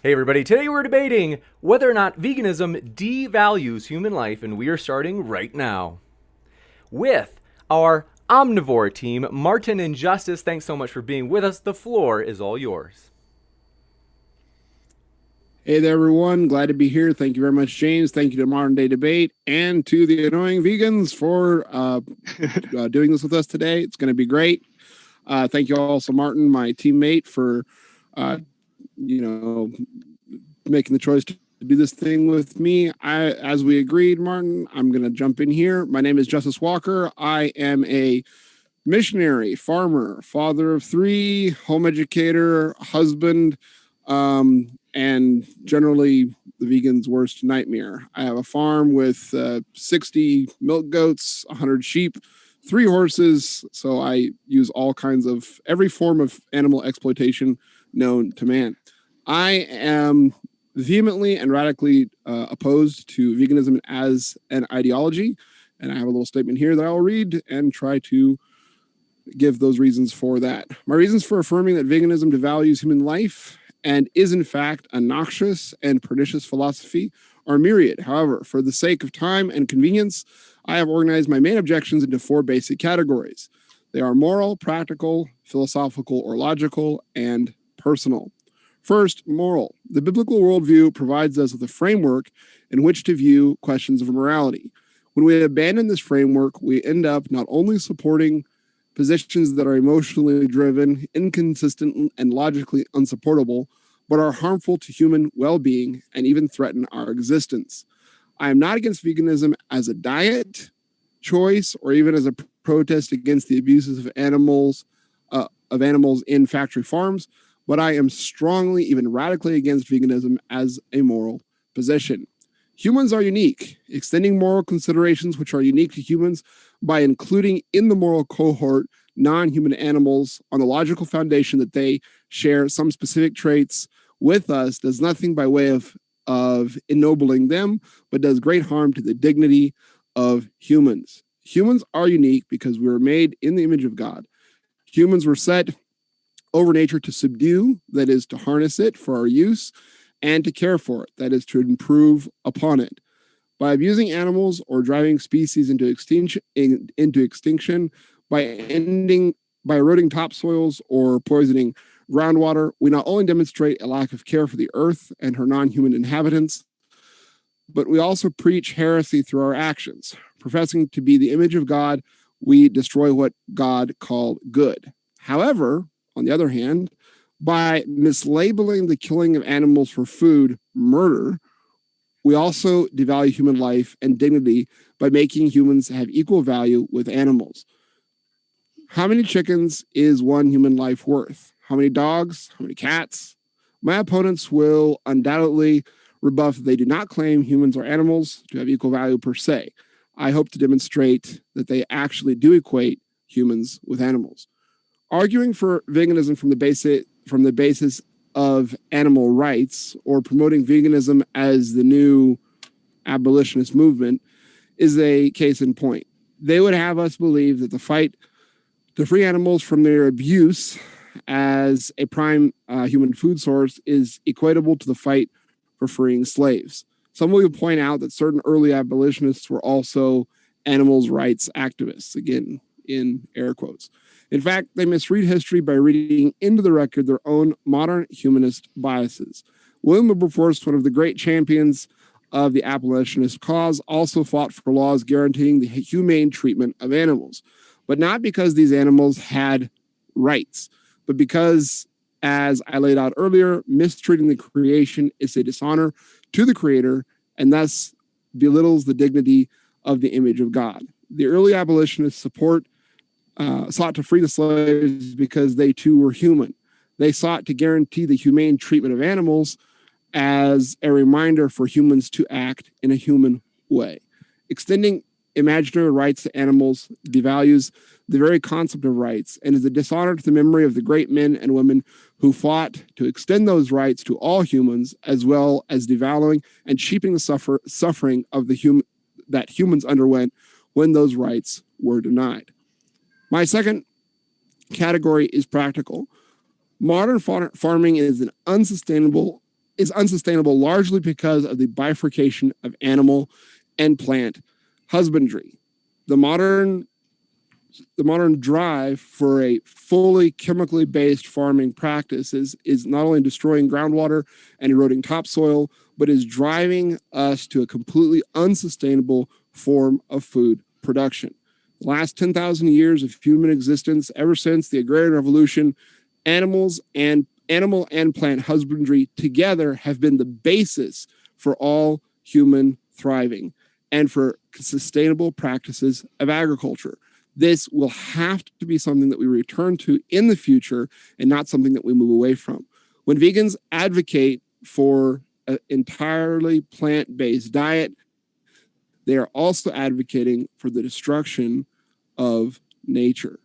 Hey everybody, today we're debating whether or not veganism devalues human life, and we are starting right now with our omnivore team, Maarten and Justus. Thanks so much for being with us. The floor is all yours. Hey there, everyone. Glad to be here. Thank you very much, James. Thank you to Modern Day Debate and to the annoying vegans for doing this with us today. It's going to be great. Thank you also, Maarten, my teammate, for making the choice to do this thing with me. As we agreed, Maarten, I'm going to jump in here. My name is Justus Walker. I am a missionary, farmer, father of 3, home educator, husband, and generally the vegan's worst nightmare. I have a farm with 60 milk goats, 100 sheep, 3 horses. So I use all kinds of every form of animal exploitation known to man. I am vehemently and radically opposed to veganism as an ideology. And I have a little statement here that I'll read and try to give those reasons for that. My reasons for affirming that veganism devalues human life and is in fact a noxious and pernicious philosophy are myriad. However, for the sake of time and convenience, I have organized my main objections into 4 basic categories. They are moral, practical, philosophical or logical, and personal. First, moral. The biblical worldview provides us with a framework in which to view questions of morality. When we abandon this framework, we end up not only supporting positions that are emotionally driven, inconsistent, and logically unsupportable, but are harmful to human well-being and even threaten our existence. I am not against veganism as a diet choice or even as a protest against the abuses of animals in factory farms, but I am strongly, even radically against veganism as a moral position. Humans are unique. Extending moral considerations which are unique to humans by including in the moral cohort non-human animals on the logical foundation that they share some specific traits with us does nothing by way of ennobling them, but does great harm to the dignity of humans. Humans are unique because we were made in the image of God. Humans were set over nature to subdue, that is, to harness it for our use, and to care for it, that is, to improve upon it. By abusing animals or driving species into extinction, by eroding topsoils or poisoning groundwater, we not only demonstrate a lack of care for the earth and her non-human inhabitants, but we also preach heresy through our actions. Professing to be the image of God, we destroy what God called good. However, on the other hand, by mislabeling the killing of animals for food murder, we also devalue human life and dignity by making humans have equal value with animals. How many chickens is one human life worth? How many dogs? How many cats? My opponents will undoubtedly rebuff that they do not claim humans or animals to have equal value per se. I hope to demonstrate that they actually do equate humans with animals. Arguing for veganism from the basis of animal rights or promoting veganism as the new abolitionist movement is a case in point. They would have us believe that the fight to free animals from their abuse as a prime human food source is equatable to the fight for freeing slaves. Some will point out that certain early abolitionists were also animals' rights activists, again, in air quotes. In fact, they misread history by reading into the record their own modern humanist biases. William Wilberforce, one of the great champions of the abolitionist cause, also fought for laws guaranteeing the humane treatment of animals, but not because these animals had rights, but because, as I laid out earlier, mistreating the creation is a dishonor to the creator and thus belittles the dignity of the image of God. The early abolitionists sought to free the slaves because they too were human. They sought to guarantee the humane treatment of animals as a reminder for humans to act in a human way. Extending imaginary rights to animals devalues the very concept of rights and is a dishonor to the memory of the great men and women who fought to extend those rights to all humans, as well as devaluing and cheapening the suffering of that humans underwent when those rights were denied. My second category is practical. Modern farming is an unsustainable is unsustainable largely because of the bifurcation of animal and plant husbandry. The modern drive for a fully chemically based farming practice is not only destroying groundwater and eroding topsoil, but is driving us to a completely unsustainable form of food production. The last 10,000 years of human existence, ever since the agrarian revolution, animal and plant husbandry together have been the basis for all human thriving and for sustainable practices of agriculture. This will have to be something that we return to in the future and not something that we move away from. When vegans advocate for an entirely plant-based diet, they are also advocating for the destruction of nature.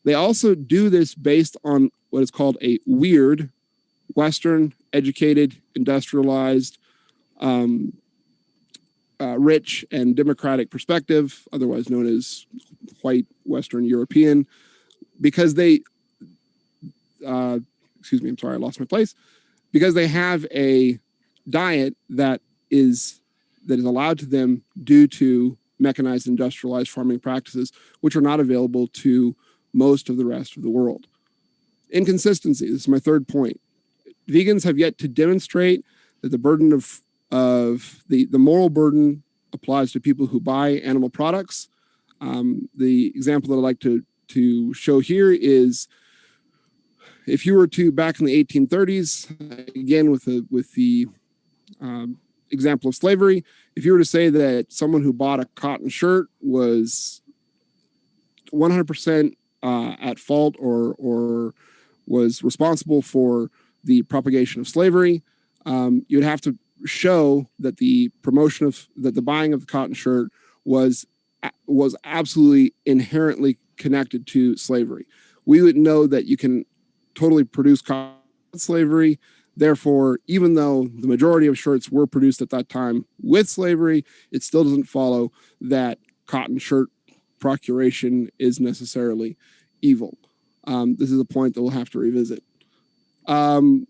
They also do this based on what is called a weird, Western, educated, industrialized, rich and democratic perspective, otherwise known as white Western European, because they, excuse me, I'm sorry, I lost my place, because they have a diet that is allowed to them due to mechanized industrialized farming practices, which are not available to most of the rest of the world. Inconsistency, this is my third point. Vegans have yet to demonstrate that the burden of the moral burden applies to people who buy animal products. The example that I'd like to show here is if you were to, back in the 1830s, again with the example of slavery, if you were to say that someone who bought a cotton shirt was 100% at fault or was responsible for the propagation of slavery, you'd have to show that the buying of the cotton shirt was absolutely inherently connected to slavery. We would know that you can totally produce cotton slavery. Therefore, even though the majority of shirts were produced at that time with slavery, it still doesn't follow that cotton shirt procuration is necessarily evil. This is a point that we'll have to revisit. And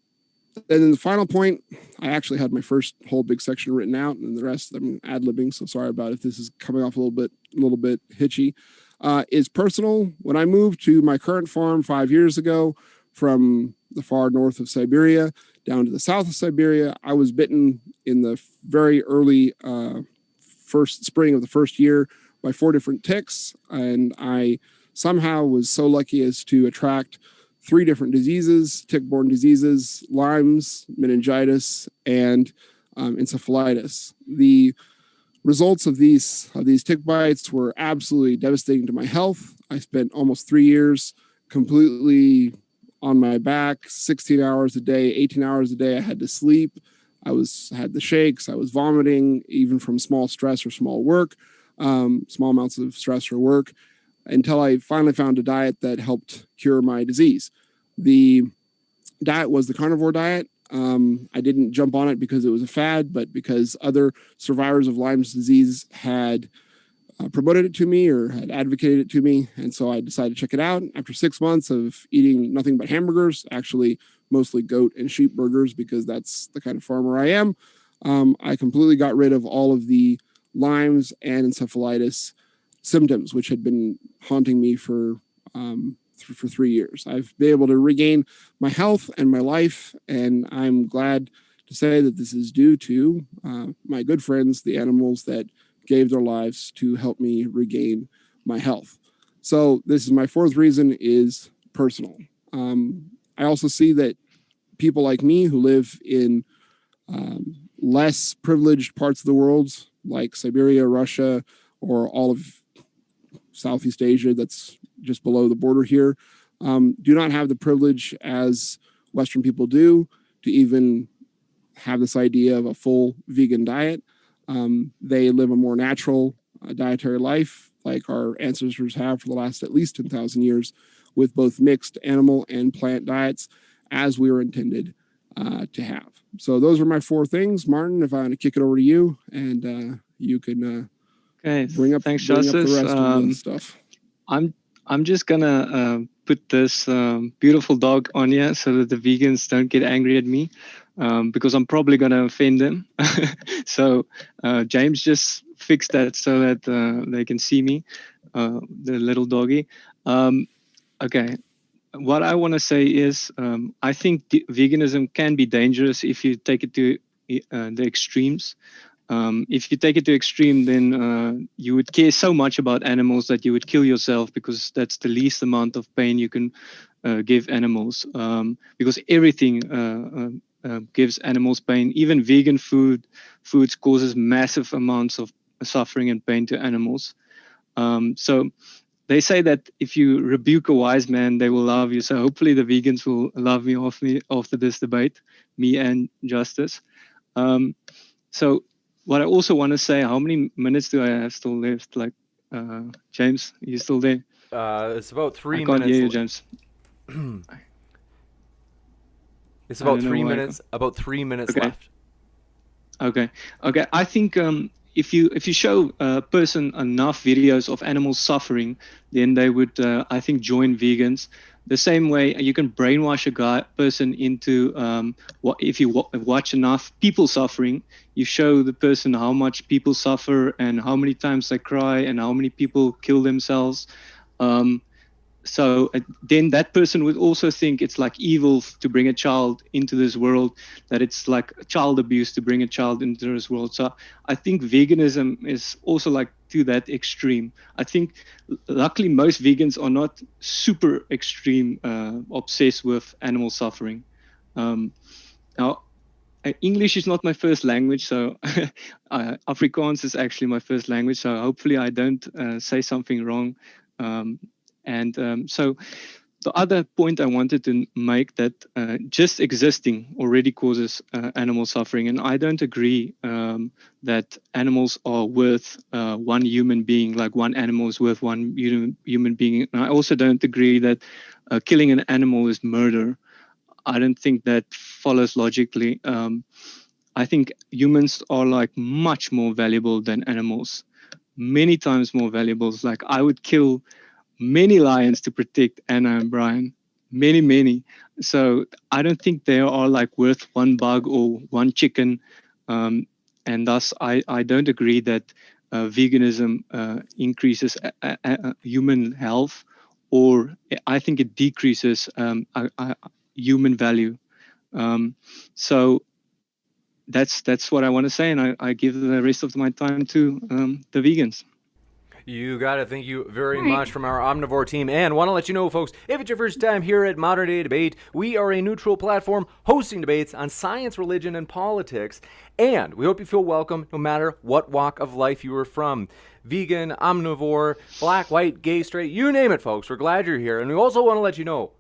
then the final point, I actually had my first whole big section written out, and the rest I'm ad-libbing, so sorry about if this is coming off a little bit hitchy, is personal. When I moved to my current farm 5 years ago from the far north of Siberia down to the south of Siberia, I was bitten in the very early first spring of the first year by 4 different ticks, and I somehow was so lucky as to attract 3 different diseases, tick-borne diseases: Lyme's, meningitis, and encephalitis. The results of these tick bites were absolutely devastating to my health. I spent almost 3 years completely on my back, 16 hours a day, 18 hours a day. I had to sleep. I had the shakes. I was vomiting, even from small stress or small work, small amounts of stress or work, until I finally found a diet that helped cure my disease. The diet was the carnivore diet. I didn't jump on it because it was a fad, but because other survivors of Lyme disease had promoted it to me or had advocated it to me. And so I decided to check it out. After 6 months of eating nothing but hamburgers, actually mostly goat and sheep burgers, because that's the kind of farmer I am, I completely got rid of all of the Lyme's and encephalitis symptoms, which had been haunting me for 3 years. I've been able to regain my health and my life, and I'm glad to say that this is due to my good friends, the animals that gave their lives to help me regain my health. So this is my fourth reason, is personal. I also see that people like me who live in less privileged parts of the world, like Siberia, Russia, or all of Southeast Asia that's just below the border here, do not have the privilege as Western people do to even have this idea of a full vegan diet. They live a more natural dietary life, like our ancestors have for the last at least 10,000 years, with both mixed animal and plant diets, as we were intended to have. So those are my 4 things. Martin, if I want to kick it over to you, and you can bring up the rest of the stuff. I'm just gonna put this beautiful dog on you so that the vegans don't get angry at me. because I'm probably going to offend them. So James just fixed that so that they can see me, the little doggy. Okay. What I want to say is I think veganism can be dangerous if you take it to the extremes. If you take it to extreme, then you would care so much about animals that you would kill yourself, because that's the least amount of pain you can give animals. Because everything gives animals pain. Even vegan foods causes massive amounts of suffering and pain to animals. So they say that if you rebuke a wise man, they will love you. So hopefully the vegans will love me after this debate, me and Justus. So what I also want to say, how many minutes do I have still left? Like, James, are you still there? It's about 3 I can't minutes. hear you, James. It's about 3 minutes. About 3 minutes left. Okay. I think if you show a person enough videos of animals suffering, then they would, I think, join vegans. The same way you can brainwash a person into if you watch enough people suffering, you show the person how much people suffer and how many times they cry and how many people kill themselves. So then that person would also think it's like evil to bring a child into this world, that it's like child abuse to bring a child into this world. So I think veganism is also like to that extreme. I think luckily most vegans are not super extreme obsessed with animal suffering. Now, English is not my first language, so Afrikaans is actually my first language. So hopefully I don't say something wrong. So the other point I wanted to make, that just existing already causes animal suffering. And I don't agree that animals are worth one human being, like one animal is worth one human being. And I also don't agree that killing an animal is murder. I don't think that follows logically. I think humans are like much more valuable than animals, many times more valuable. Like I would kill many lions to protect Anna and Brian, many. So I don't think they are like worth one bug or one chicken. And thus I don't agree that veganism increases human health, or I think it decreases human value. So that's what I want to say, and I give the rest of my time to the vegans. You got it. Thank you very much from our Omnivore team. And want to let you know, folks, if it's your first time here at Modern Day Debate, we are a neutral platform hosting debates on science, religion, and politics. And we hope you feel welcome no matter what walk of life you are from. Vegan, omnivore, black, white, gay, straight, you name it, folks. We're glad you're here. And we also want to let you know,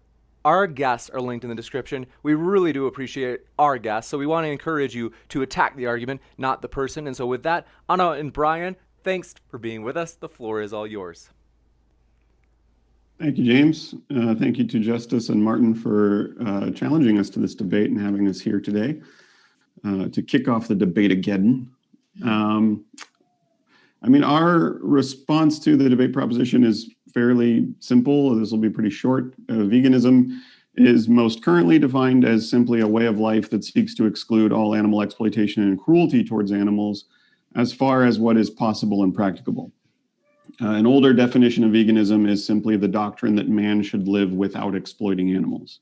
our guests are linked in the description. We really do appreciate our guests, so we want to encourage you to attack the argument, not the person. And so with that, Anna and Brian, thanks for being with us. The floor is all yours. Thank you, James. Thank you to Justus and Maarten for challenging us to this debate and having us here today to kick off the debate-ageddon. I mean, our response to the debate proposition is fairly simple. This will be pretty short. Veganism is most currently defined as simply a way of life that seeks to exclude all animal exploitation and cruelty towards animals as far as what is possible and practicable. An older definition of veganism is simply the doctrine that man should live without exploiting animals.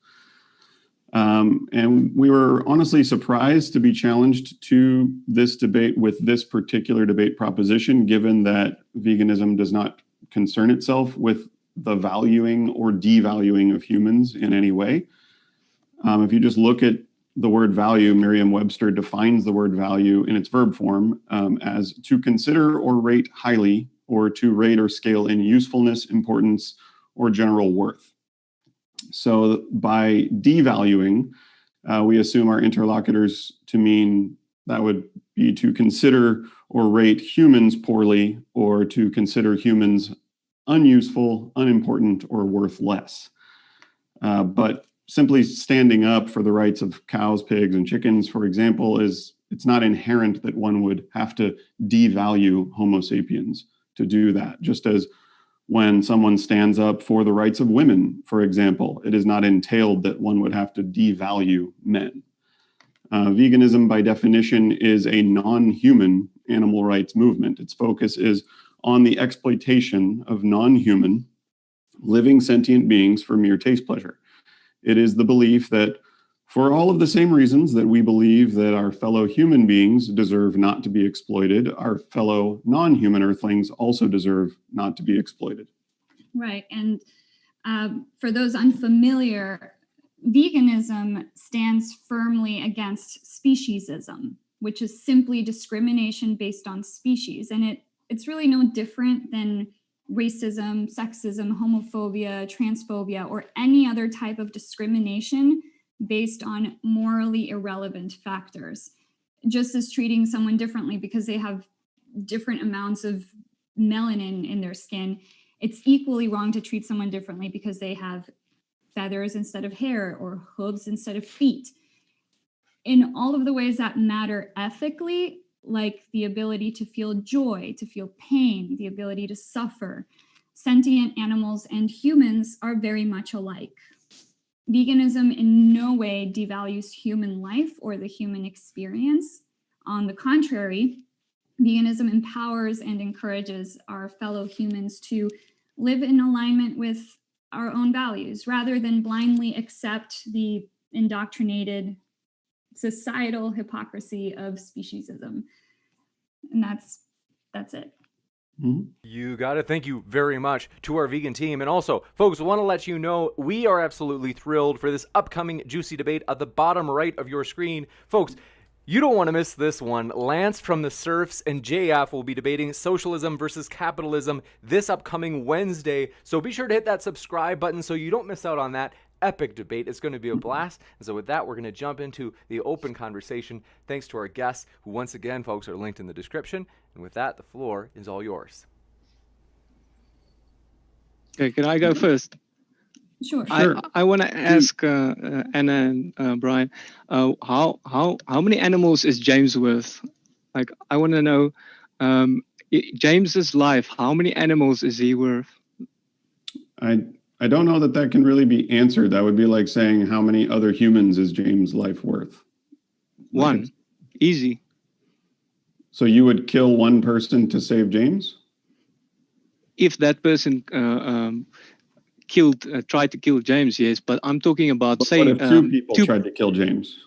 And we were honestly surprised to be challenged to this debate with this particular debate proposition, given that veganism does not concern itself with the valuing or devaluing of humans in any way. If you just look at the word value, Merriam-Webster defines the word value in its verb form as to consider or rate highly, or to rate or scale in usefulness, importance, or general worth. So by devaluing, we assume our interlocutors to mean that would be to consider or rate humans poorly, or to consider humans unuseful, unimportant, or worth less. But simply standing up for the rights of cows, pigs, and chickens, for example, it's not inherent that one would have to devalue Homo sapiens to do that. Just as when someone stands up for the rights of women, for example, it is not entailed that one would have to devalue men. Veganism, by definition, is a non-human animal rights movement. Its focus is on the exploitation of non-human, living sentient beings for mere taste pleasure. It is the belief that for all of the same reasons that we believe that our fellow human beings deserve not to be exploited, our fellow non-human earthlings also deserve not to be exploited. Right. And for those unfamiliar, veganism stands firmly against speciesism, which is simply discrimination based on species. And it's really no different than racism, sexism, homophobia, transphobia, or any other type of discrimination based on morally irrelevant factors. Just as treating someone differently because they have different amounts of melanin in their skin, it's equally wrong to treat someone differently because they have feathers instead of hair or hooves instead of feet. In all of the ways that matter ethically, like the ability to feel joy, to feel pain, the ability to suffer, sentient animals and humans are very much alike. Veganism in no way devalues human life or the human experience. On the contrary, veganism empowers and encourages our fellow humans to live in alignment with our own values rather than blindly accept the indoctrinated societal hypocrisy of speciesism. And that's it. You got it. Thank you very much to our vegan team. And also, folks, I want to let you know we are absolutely thrilled for this upcoming juicy debate at the bottom right of your screen. Folks, you don't want to miss this one. Lance from the Serfs and JF will be debating socialism versus capitalism this upcoming Wednesday. So be sure to hit that subscribe button so you don't miss out on that epic debate. It's going to be a blast. And so with that, we're going to jump into the open conversation. Thanks to our guests, who once again, folks, are linked in the description. And with that, the floor is all yours. Okay, can I go first? Sure. I want to ask Anna and Brian, how many animals is James worth? Like, I want to know James's life. How many animals is he worth? I don't know that can really be answered. That would be like saying how many other humans is James' life worth? One. Easy. So you would kill one person to save James? If that person tried to kill James, yes. But I'm talking about, But say, what if two people tried to kill James?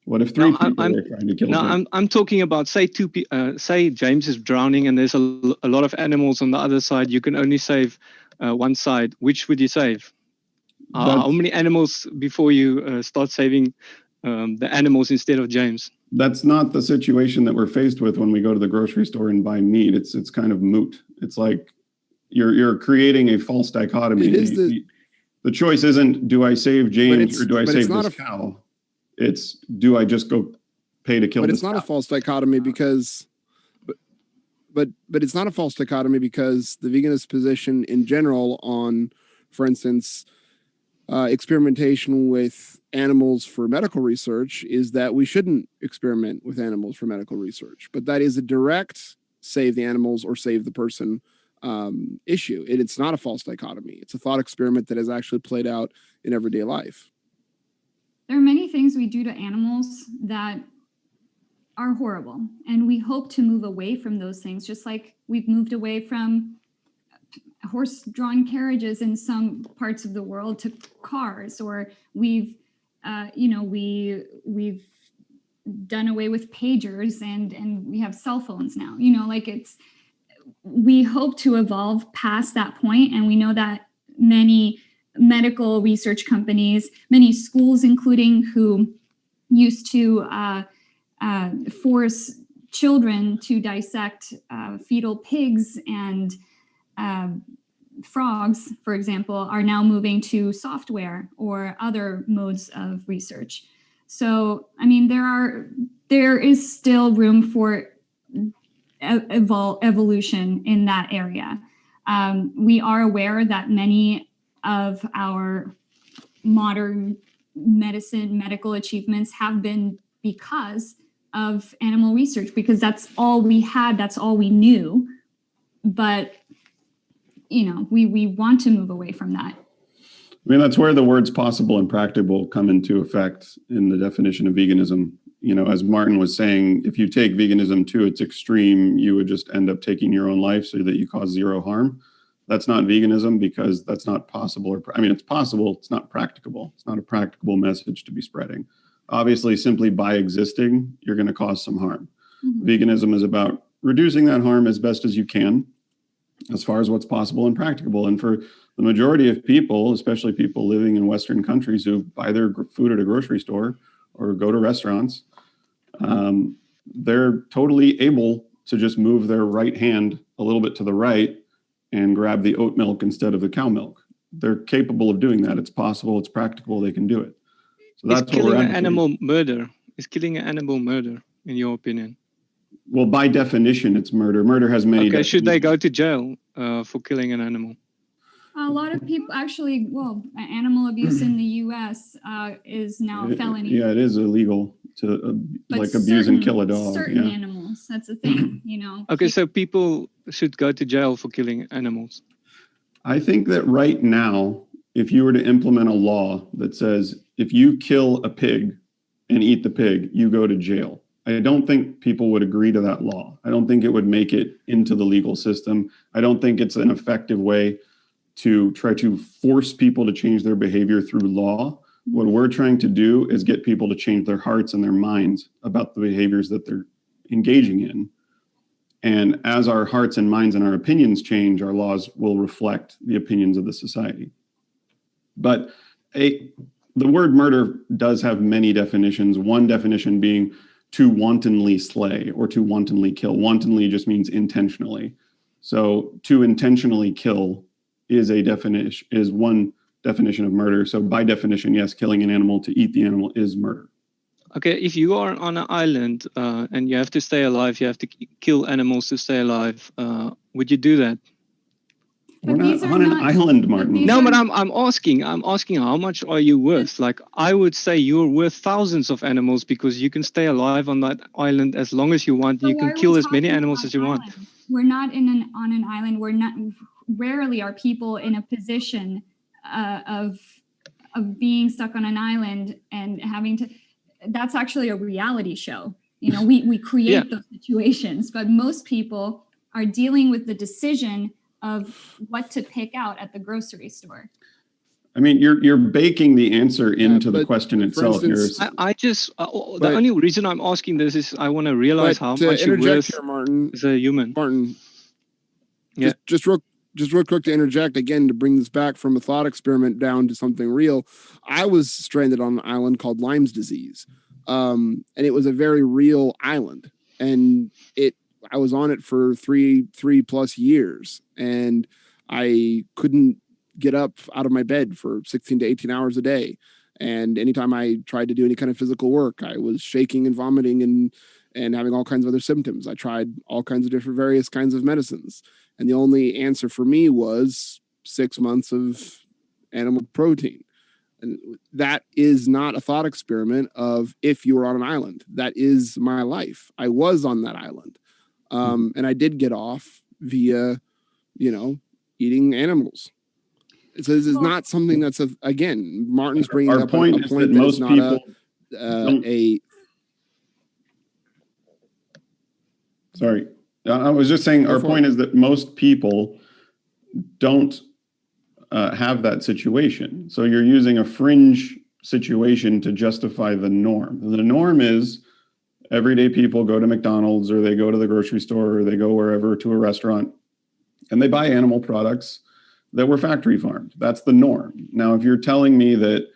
What if three people were trying to kill James? I'm talking about, say, say James is drowning and there's a lot of animals on the other side. You can only save one side. Which would you save? How many animals before you start saving the animals instead of James? That's not the situation that we're faced with when we go to the grocery store and buy meat. It's kind of moot. It's like you're creating a false dichotomy. The choice isn't, do I save James or do I save this cow? It's, do I just go pay to kill this cow? But it's not a false dichotomy because but it's not a false dichotomy because the veganist position in general on, for instance, experimentation with animals for medical research is that we shouldn't experiment with animals for medical research. But that is a direct save the animals or save the person issue. It's not a false dichotomy. It's a thought experiment that has actually played out in everyday life. There are many things we do to animals that are horrible, and we hope to move away from those things, just like we've moved away from horse-drawn carriages in some parts of the world to cars, or we've done away with pagers and we have cell phones now. We hope to evolve past that point, and we know that many medical research companies, many schools including, who used to force children to dissect fetal pigs and frogs, for example, are now moving to software or other modes of research. So, I mean, there is still room for evolution in that area. We are aware that many of our modern medical achievements have been because of animal research, because that's all we had, that's all we knew. But, we want to move away from that. I mean, that's where the words possible and practicable come into effect in the definition of veganism. as Maarten was saying, if you take veganism to its extreme, you would just end up taking your own life so that you cause zero harm. That's not veganism, because that's not possible. It's possible, it's not practicable. It's not a practicable message to be spreading. Obviously, simply by existing, you're going to cause some harm. Mm-hmm. Veganism is about reducing that harm as best as you can, as far as what's possible and practicable. And for the majority of people, especially people living in Western countries who buy their food at a grocery store or go to restaurants, they're totally able to just move their right hand a little bit to the right and grab the oat milk instead of the cow milk. They're capable of doing that. It's possible, it's practicable, they can do it. So that's what we're advocating. Is killing an animal murder, in your opinion? Well, by definition, it's murder. Murder has many definitions. Should they go to jail for killing an animal? A lot of people actually, animal abuse in the U.S. Is now a felony. Yeah, it is illegal to abuse and kill a dog. Certain animals, that's the thing, Okay, so people should go to jail for killing animals. I think that right now, if you were to implement a law that says if you kill a pig and eat the pig, you go to jail, I don't think people would agree to that law. I don't think it would make it into the legal system. I don't think it's an effective way to try to force people to change their behavior through law. What we're trying to do is get people to change their hearts and their minds about the behaviors that they're engaging in. And as our hearts and minds and our opinions change, our laws will reflect the opinions of the society. But the word murder does have many definitions. One definition being to wantonly slay or to wantonly kill. Wantonly just means intentionally. So to intentionally kill is one definition of murder. So by definition, yes, killing an animal to eat the animal is murder. Okay, if you are on an island and you have to stay alive, you have to kill animals to stay alive, would you do that? We're not on an island, Maarten. No, but I'm asking how much are you worth? Like, I would say you're worth thousands of animals because you can stay alive on that island as long as you want. You can kill as many animals as you want. We're not on an island. Rarely are people in a position of being stuck on an island and having to. That's actually a reality show. We create those situations, but most people are dealing with the decision of what to pick out at the grocery store. I mean, you're baking the answer into the question itself. The only reason I'm asking this is I want to realize how much you're worth as a human. Maarten, just real quick to interject again, to bring this back from a thought experiment down to something real. I was stranded on an island called Lyme Disease. And it was a very real island, and I was on it for three plus years, and I couldn't get up out of my bed for 16 to 18 hours a day. And anytime I tried to do any kind of physical work, I was shaking and vomiting and having all kinds of other symptoms. I tried all kinds of various kinds of medicines. And the only answer for me was 6 months of animal protein. And that is not a thought experiment of if you were on an island. That is my life. I was on that island. And I did get off via, eating animals. So this is not something that's, again, Maarten's bringing up a point that most people Sorry. I was just saying our point is that most people don't have that situation. So you're using a fringe situation to justify the norm. The norm is everyday people go to McDonald's or they go to the grocery store or they go wherever to a restaurant and they buy animal products that were factory farmed. That's the norm. Now, if you're telling me that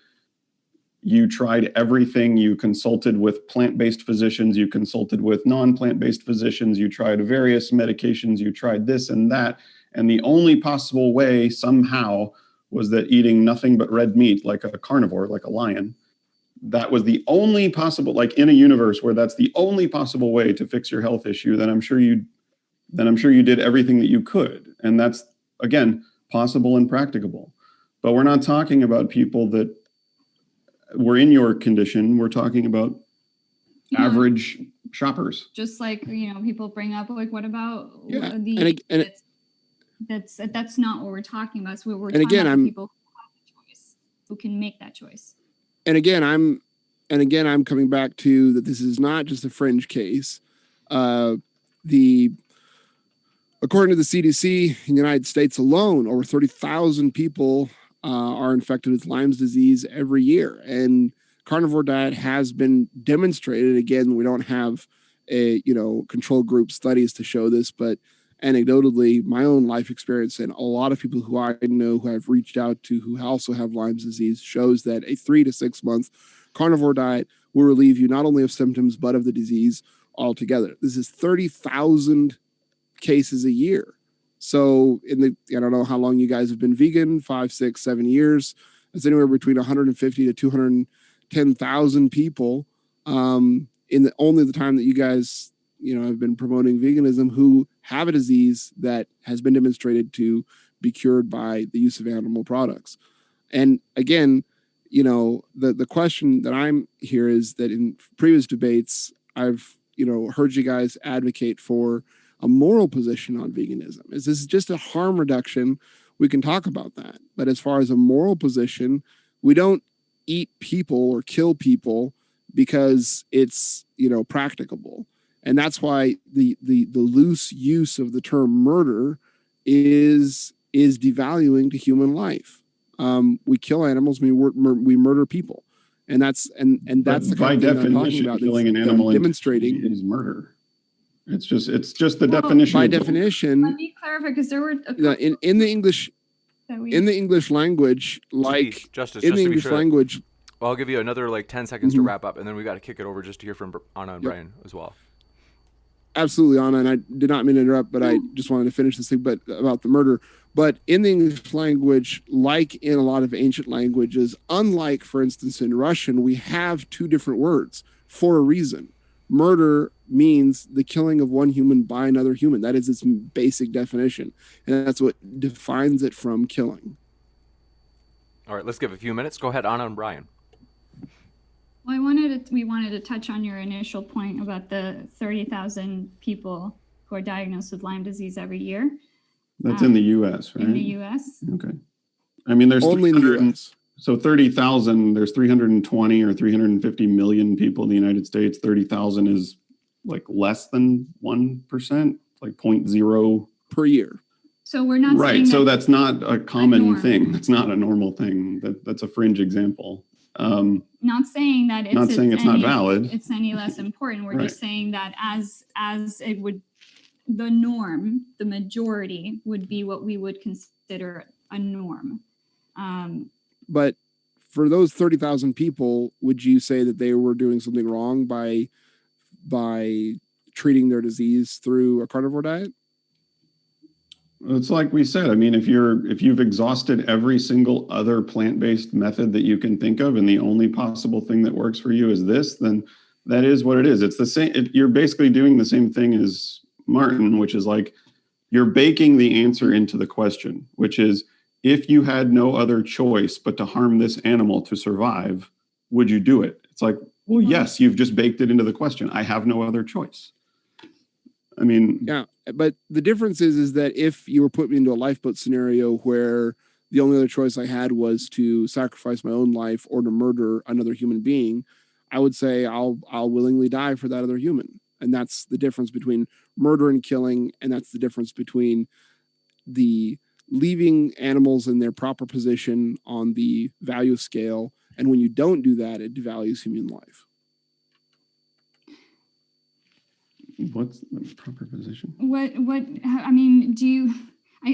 you tried everything, you consulted with plant-based physicians, you consulted with non-plant-based physicians, you tried various medications, you tried this and that, and the only possible way somehow was that eating nothing but red meat, like a carnivore, like a lion, that was the only possible, like in a universe where that's the only possible way to fix your health issue, then I'm sure you did everything that you could. And that's, again, possible and practicable. But we're not talking about people that were in your condition. We're talking about average shoppers. Just like, people bring up, like, what about that's not what we're talking about. So we're talking about people who have the choice, who can make that choice. And again, and again, I'm coming back to that this is not just a fringe case. According to the CDC in the United States alone, over 30,000 people are infected with Lyme disease every year. And carnivore diet has been demonstrated. Again, we don't have control group studies to show this, but anecdotally, my own life experience and a lot of people who I know who I've reached out to who also have Lyme disease shows that a 3 to 6 month carnivore diet will relieve you not only of symptoms, but of the disease altogether. This is 30,000 cases a year. So I don't know how long you guys have been vegan, 5, 6, 7 years. It's anywhere between 150 to 210,000 people only the time that you guys, have been promoting veganism who have a disease that has been demonstrated to be cured by the use of animal products. And again, the question that I'm here is that in previous debates, I've, heard you guys advocate for a moral position on veganism. Is this just a harm reduction? We can talk about that. But as far as a moral position, we don't eat people or kill people because it's, practicable. And that's why the loose use of the term murder is devaluing to human life. We kill animals, we murder people. And that's the by kind of thing I'm talking definition, about. killing an animal demonstrating is murder. It's just the definition. By definition, let me clarify because there were in the English language, like Justice, in just the to be English sure, language. Well, I'll give you another 10 seconds to wrap up, and then we got to kick it over just to hear from Anna and Brian as well. Absolutely, Anna, and I did not mean to interrupt, but I just wanted to finish this thing about the murder. But in the English language, like in a lot of ancient languages, unlike, for instance, in Russian, we have two different words for a reason. Murder means the killing of one human by another human. That is its basic definition, and that's what defines it from killing. All right, let's give a few minutes. Go ahead, Anna and Brian. Well, we wanted to touch on your initial point about the 30,000 people who are diagnosed with Lyme disease every year. That's in the U.S., right? In the U.S. Okay. I mean, there's only in the U.S. So 30,000, there's 320 or 350 million people in the United States. 30,000 is like less than 1%, like 0.0 per year. So we're not right. saying So that's not a common norm. thing. That's not a normal thing. That's a fringe example. Not saying that it's not valid. It's any less important. We're Right. just saying that as it would, the norm, the majority would be what we would consider a norm. But for those 30,000 people, would you say that they were doing something wrong by treating their disease through a carnivore diet? It's like we said. I mean, if you've exhausted every single other plant-based method that you can think of, and the only possible thing that works for you is this, then that is what it is. It's the same. You're basically doing the same thing as Maarten, which is like you're baking the answer into the question, which is, if you had no other choice but to harm this animal to survive, would you do it? It's like, well, yes, you've just baked it into the question. I have no other choice. I mean, yeah, but the difference is that if you were put me into a lifeboat scenario where the only other choice I had was to sacrifice my own life or to murder another human being, I would say I'll willingly die for that other human. And that's the difference between murder and killing. And that's the difference between the leaving animals in their proper position on the value scale. And when you don't do that, it devalues human life. What's the proper position? I mean,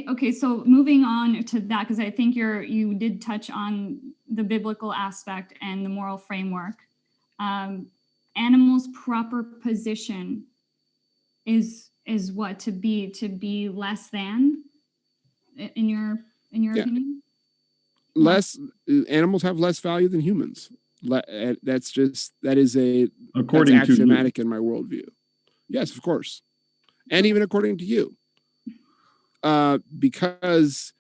okay, so moving on to that, because I think you did touch on the biblical aspect and the moral framework. Animals' proper position is what, to be less than, in your opinion? Animals have less value than humans. That is axiomatic in my worldview. Yes, of course. And even according to you. Because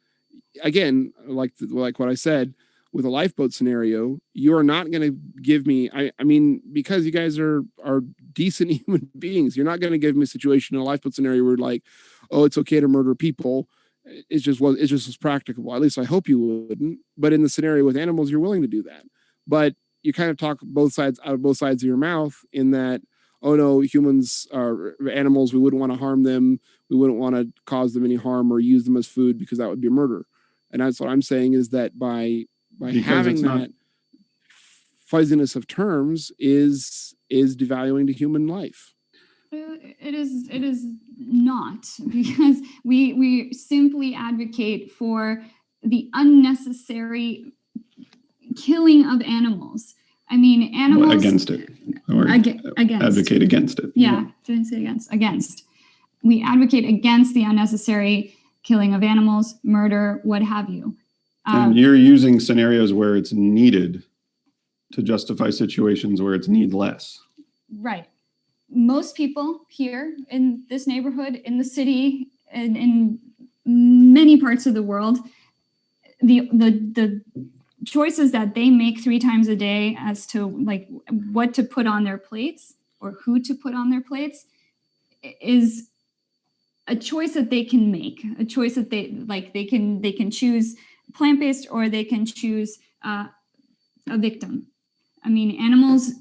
again, like what I said, with a lifeboat scenario, you are not going to give me, I mean, because you guys are decent human beings, you're not going to give me a situation in a lifeboat scenario where like, oh, it's okay to murder people. It's just as practicable. At least I hope you wouldn't. But in the scenario with animals, you're willing to do that. But you kind of talk both sides out of both sides of your mouth in that, oh no, humans are animals, we wouldn't want to harm them, we wouldn't want to cause them any harm or use them as food because that would be murder. And that's what I'm saying, is that by having that fuzziness of terms is devaluing to human life. It is not, because we simply advocate for the unnecessary killing of animals. I mean, animals against it, or against advocate against it. Yeah, didn't say against. We advocate against the unnecessary killing of animals, murder, what have you. And you're using scenarios where it's needed to justify situations where it's needless. Right. Most people here in this neighborhood, in the city, and in many parts of the world, the choices that they make 3 times a day as to like what to put on their plates or who to put on their plates is a choice that they can make, a choice that they can choose plant-based, or they can choose a victim. I mean, animals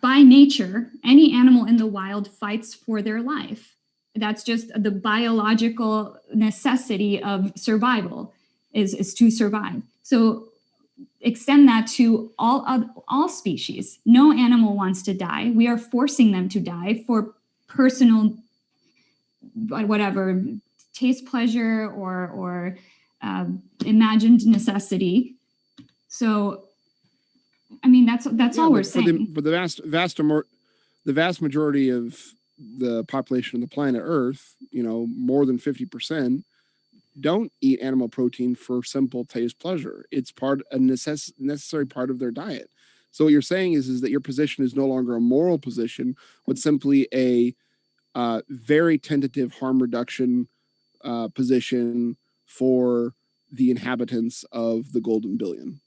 by nature, any animal in the wild fights for their life. That's just the biological necessity of survival, is to survive. So extend that to all species. No animal wants to die. We are forcing them to die for personal, whatever, taste, pleasure, or imagined necessity. So, I mean, that's all we're saying. But the vast majority of the population of the planet Earth, more than 50%, don't eat animal protein for simple taste pleasure. It's a necessary part of their diet. So what you're saying is that your position is no longer a moral position, but simply a very tentative harm reduction position for the inhabitants of the golden billion.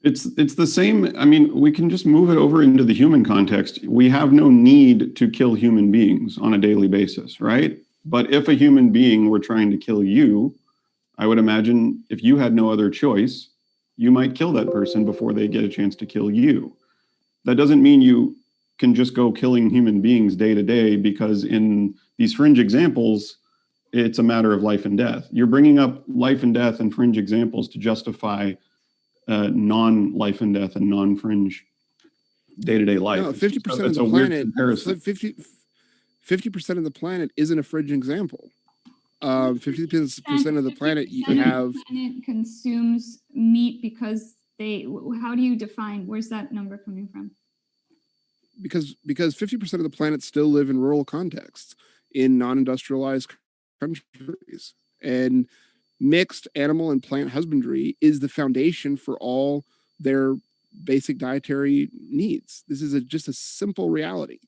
It's the same. I mean, we can just move it over into the human context. We have no need to kill human beings on a daily basis, right? But if a human being were trying to kill you, I would imagine if you had no other choice, you might kill that person before they get a chance to kill you. That doesn't mean you can just go killing human beings day to day, because in these fringe examples, it's a matter of life and death. You're bringing up life and death and fringe examples to justify non-life and death and non-fringe day-to-day life. No, 50% of the planet. 50% of the planet isn't a fringe example. 50% of the planet you have. The planet consumes meat because how do you define? Where's that number coming from? Because 50% of the planet still live in rural contexts, in non-industrialized countries, and mixed animal and plant husbandry is the foundation for all their basic dietary needs. This is just a simple reality.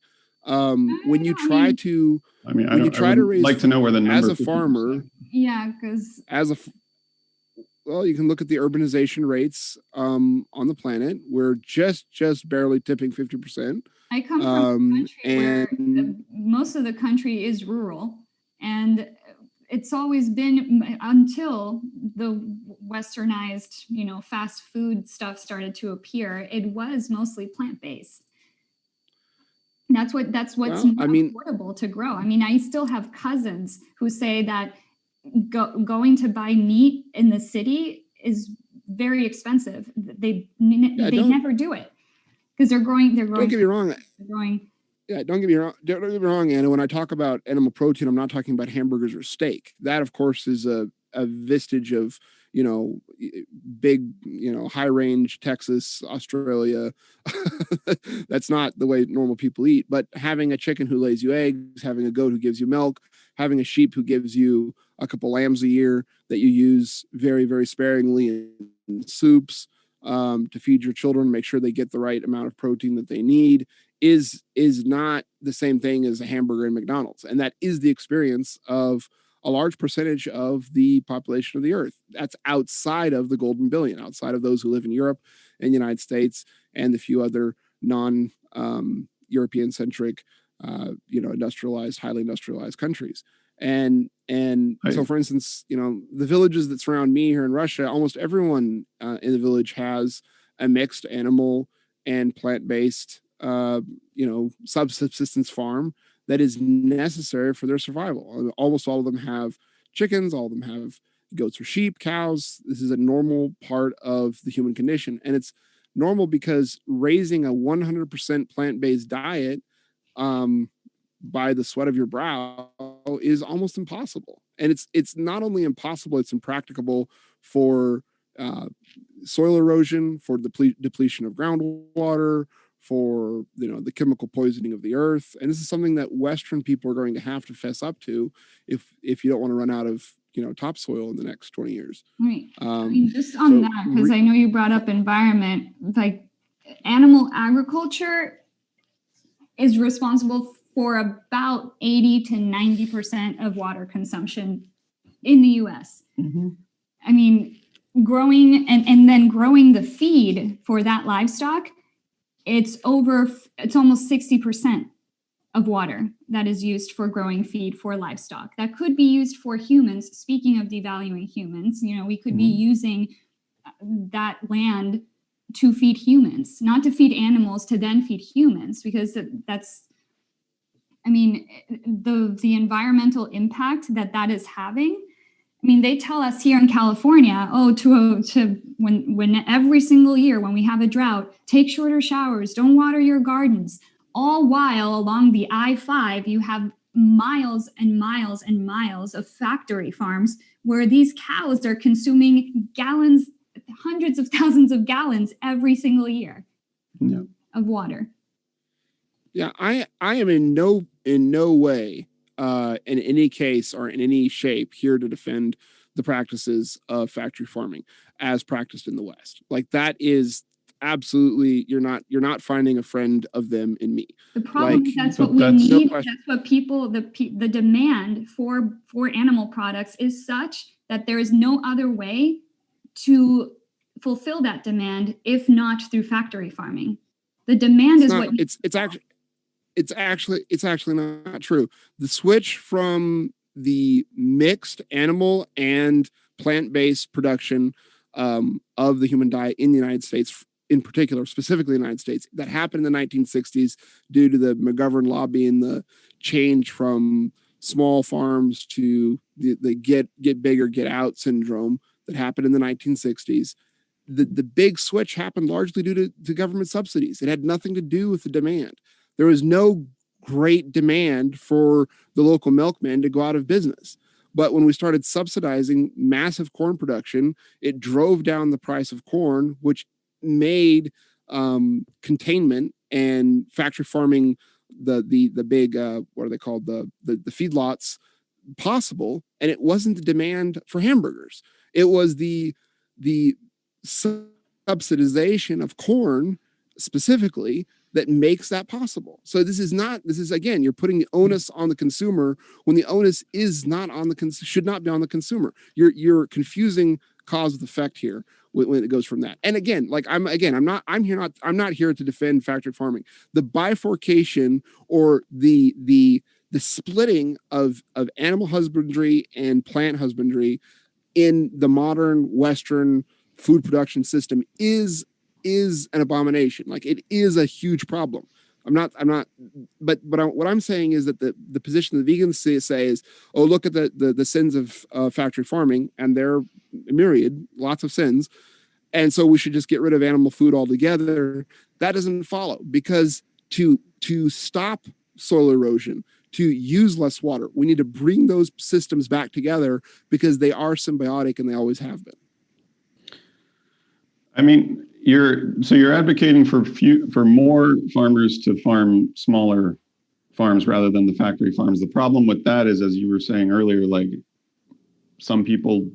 When you try to raise, like to know where the number as a farmer, yeah, because well, you can look at the urbanization rates on the planet. We're just barely tipping 50%. I come from a country where most of the country is rural, and it's always been, until the westernized, fast food stuff started to appear, it was mostly plant-based. That's what's affordable to grow. I mean, I still have cousins who say that going to buy meat in the city is very expensive. They never do it because they're growing. Don't get me wrong. Yeah, don't get me wrong, Anna. When I talk about animal protein, I'm not talking about hamburgers or steak. That, of course, is a vestige of, big, high range Texas, Australia. That's not the way normal people eat. But having a chicken who lays you eggs, having a goat who gives you milk, having a sheep who gives you a couple lambs a year that you use very, very sparingly in soups to feed your children, make sure they get the right amount of protein that they need, is not the same thing as a hamburger in McDonald's. And that is the experience of a large percentage of the population of the earth. That's outside of the golden billion, outside of those who live in Europe and the United States and the few other non-European centric, industrialized, highly industrialized countries. And so, for instance, the villages that surround me here in Russia, almost everyone in the village has a mixed animal and plant-based, subsistence farm that is necessary for their survival. Almost all of them have chickens, all of them have goats or sheep, cows. This is a normal part of the human condition. And it's normal because raising a 100% plant-based diet by the sweat of your brow is almost impossible. And it's not only impossible, it's impracticable for soil erosion, for depletion of groundwater, for the chemical poisoning of the earth. And this is something that Western people are going to have to fess up to if you don't want to run out of topsoil in the next 20 years. Right. Just on that, because I know you brought up environment, like animal agriculture is responsible for about 80 to 90% of water consumption in the US. Mm-hmm. I mean, growing and then growing the feed for that livestock, it's almost 60% of water that is used for growing feed for livestock. That could be used for humans. Speaking of devaluing humans, we could be using that land to feed humans, not to feed animals, to then feed humans, because that's, the environmental impact that is having. They tell us here in California, when every single year when we have a drought, take shorter showers, don't water your gardens. All while along the I-5, you have miles and miles and miles of factory farms where these cows are consuming gallons, hundreds of thousands of gallons every single year of water. Yeah, I am in no way in any case or in any shape here to defend the practices of factory farming as practiced in the West. Like, that is absolutely, you're not finding a friend of them in me. The problem is that's what we need. That's what people, the demand for animal products is such that there is no other way to fulfill that demand if not through factory farming. The demand is what it's actually not true. The switch from the mixed animal and plant-based production of the human diet in the United States, in particular, specifically the United States, that happened in the 1960s due to the McGovern lobby and the change from small farms to the get bigger, get out syndrome that happened in the 1960s. The big switch happened largely due to government subsidies. It had nothing to do with the demand. There was no great demand for the local milkman to go out of business. But when we started subsidizing massive corn production, it drove down the price of corn, which made containment and factory farming, the big what are they called, the feedlots, possible. And it wasn't the demand for hamburgers. It was the subsidization of corn specifically that makes that possible. So this is again, you're putting the onus on the consumer when the onus is not on should not be on the consumer. You're confusing cause with effect here when it goes from that. And again, I'm not here to defend factory farming. The bifurcation or the splitting of animal husbandry and plant husbandry in the modern Western food production system is an abomination. Like, it is a huge problem. But what I'm saying is that the position the vegans say is, oh, look at the sins of factory farming, and they're myriad, lots of sins. And so we should just get rid of animal food altogether. That doesn't follow, because to stop soil erosion, to use less water, we need to bring those systems back together, because they are symbiotic and they always have been. I mean, you're advocating for more farmers to farm smaller farms rather than the factory farms. The problem with that is, as you were saying earlier, like, some people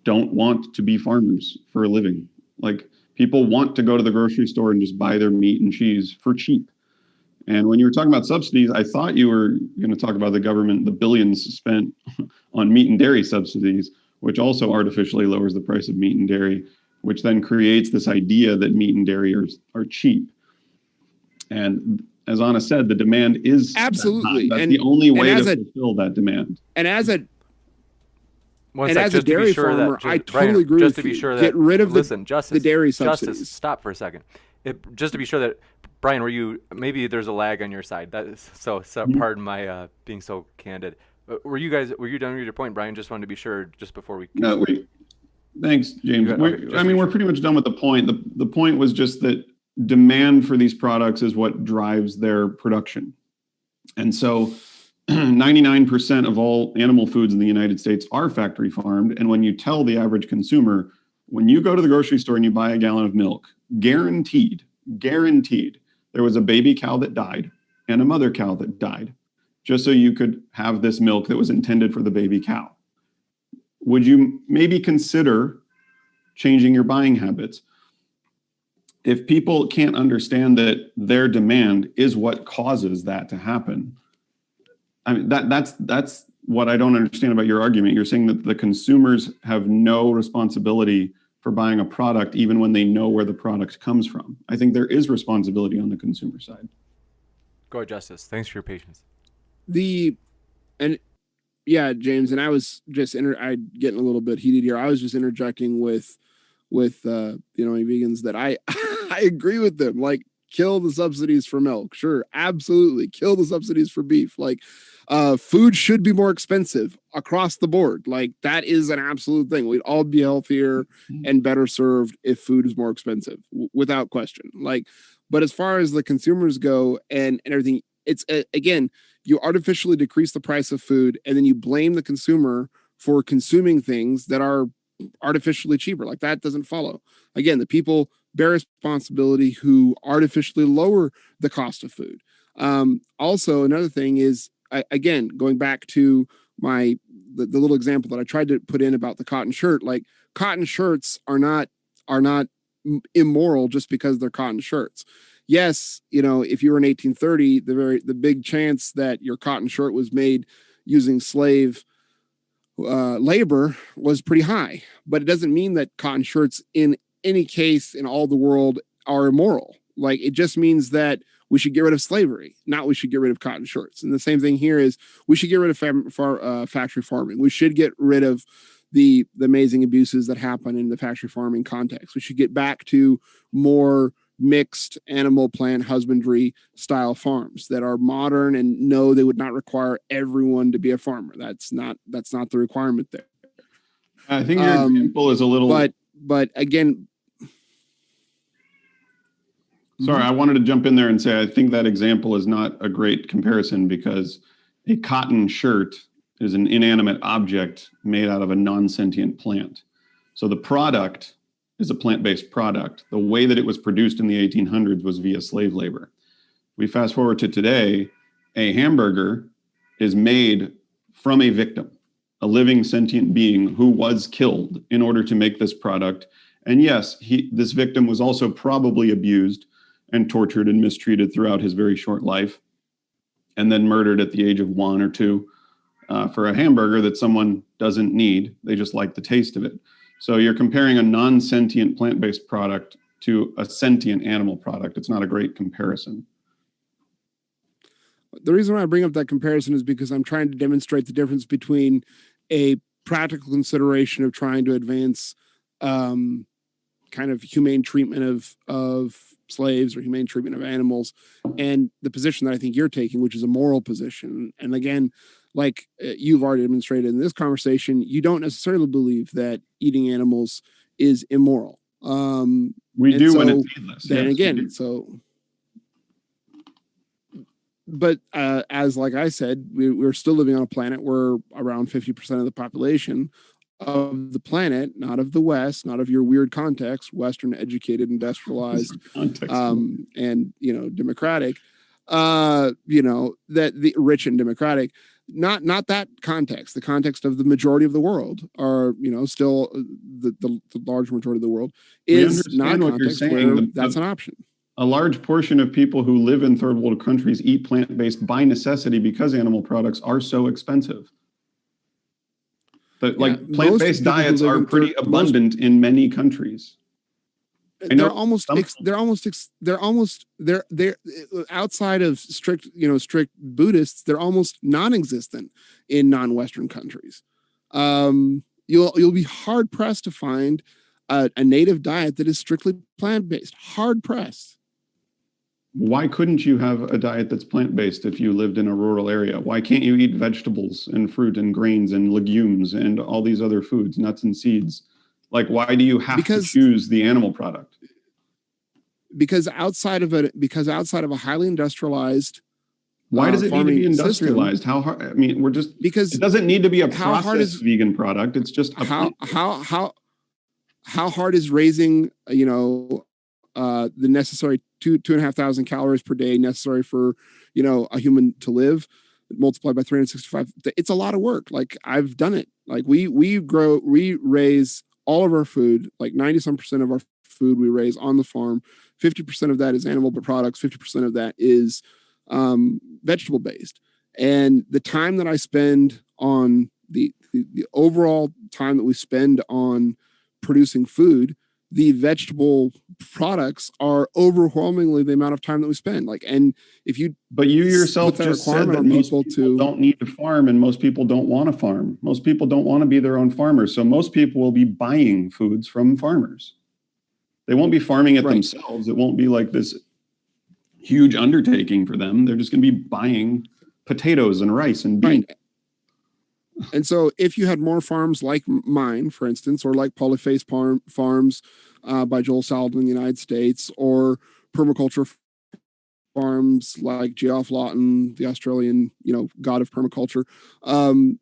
don't want to be farmers for a living. Like, people want to go to the grocery store and just buy their meat and cheese for cheap. And when you were talking about subsidies, I thought you were going to talk about the government, the billions spent on meat and dairy subsidies, which also artificially lowers the price of meat and dairy, which then creates this idea that meat and dairy are cheap. And as Anna said, the demand is absolutely that's the only way to fulfill that demand. And as a One And sec, as a just to be dairy sure that- farmer, just- I Brian, totally agree just with to be you. sure that, Get rid of listen, the dairy subsidies. Justice, stop for a second. Just to be sure that, Brian, maybe there's a lag on your side. That is, so pardon my being so candid. Were you done with your point, Brian? Just wanted to be sure just before we. No, thanks, James. We're pretty much done with the point. The point was just that demand for these products is what drives their production. And so 99% of all animal foods in the United States are factory farmed. And when you tell the average consumer, when you go to the grocery store and you buy a gallon of milk, guaranteed, there was a baby cow that died and a mother cow that died, just so you could have this milk that was intended for the baby cow. Would you maybe consider changing your buying habits? If people can't understand that their demand is what causes that to happen, I mean, that's what I don't understand about your argument. You're saying that the consumers have no responsibility for buying a product even when they know where the product comes from. I think there is responsibility on the consumer side. Go ahead, Justice. Thanks for your patience. Yeah, James, and I was just I'm getting a little bit heated here. I was just interjecting with vegans that I I agree with them. Like, kill the subsidies for milk. Sure, absolutely. Kill the subsidies for beef. Like, food should be more expensive across the board. Like, that is an absolute thing. We'd all be healthier and better served if food is more expensive, without question. Like, but as far as the consumers go and everything, it's again, you artificially decrease the price of food and then you blame the consumer for consuming things that are artificially cheaper. Like, that doesn't follow. Again, the people bear responsibility who artificially lower the cost of food. Also, another thing is, again, going back to the little example that I tried to put in about the cotton shirt, like, cotton shirts are not immoral just because they're cotton shirts. Yes, if you were in 1830, the big chance that your cotton shirt was made using slave labor was pretty high, but it doesn't mean that cotton shirts in any case in all the world are immoral. Like, it just means that we should get rid of slavery, not we should get rid of cotton shirts. And the same thing here is we should get rid of factory farming. We should get rid of the amazing abuses that happen in the factory farming context. We should get back to more mixed animal plant husbandry style farms that are modern and know they would not require everyone to be a farmer. That's not the requirement there. I think your example is a little. But again, sorry, I wanted to jump in there and say I think that example is not a great comparison because a cotton shirt is an inanimate object made out of a non-sentient plant. So the product is a plant-based product. The way that it was produced in the 1800s was via slave labor. We fast forward to today, a hamburger is made from a victim, a living sentient being who was killed in order to make this product. And yes, this victim was also probably abused and tortured and mistreated throughout his very short life, and then murdered at the age of 1 or 2 for a hamburger that someone doesn't need. They just like the taste of it. So you're comparing a non-sentient plant-based product to a sentient animal product. It's not a great comparison. The reason why I bring up that comparison is because I'm trying to demonstrate the difference between a practical consideration of trying to advance kind of humane treatment of slaves or humane treatment of animals, and the position that I think you're taking, which is a moral position. And again, like you've already demonstrated in this conversation, you don't necessarily believe that eating animals is immoral. We do when it's needless. Then yes, again, so. But as like I said, we're still living on a planet where around 50% of the population of the planet, not of the West, not of your weird context, Western educated, industrialized, and democratic, that the rich and democratic, not that context. The context of the majority of the world are still the large majority of the world is not a context where that's an option. A large portion of people who live in third world countries eat plant-based by necessity because animal products are so expensive. But plant-based diets are pretty abundant in many countries. They're outside of strict Buddhists, they're almost non-existent in non-Western countries. you'll be hard pressed to find a native diet that is strictly plant-based. Hard pressed. Why couldn't you have a diet that's plant-based if you lived in a rural area? Why can't you eat vegetables and fruit and grains and legumes and all these other foods, nuts and seeds? Like, why do you have to choose the animal product? Because outside of a highly industrialized, why does it need to be industrialized? System, how hard? I mean, because it doesn't need to be a processed vegan product. It's just how hard is raising, the necessary 2,500 calories per day necessary for, a human to live, multiplied by 365. It's a lot of work. Like, I've done it. Like, we raise all of our food, like 90% of our food we raise on the farm. 50% of that is animal products. 50% of that is vegetable based. And the time that I spend on the overall time that we spend on producing food, the vegetable products are overwhelmingly the amount of time that we spend. Like, and if you, but you yourself just said that most people don't need to farm, and most people don't want to farm. Most people don't want to be their own farmers. So most people will be buying foods from farmers. They won't be farming it themselves. It won't be like this huge undertaking for them. They're just going to be buying potatoes and rice and beans. Right. And so if you had more farms like mine, for instance, or like Polyface Farms by Joel Salatin in the United States, or permaculture farms like Geoff Lawton, the Australian, god of permaculture, then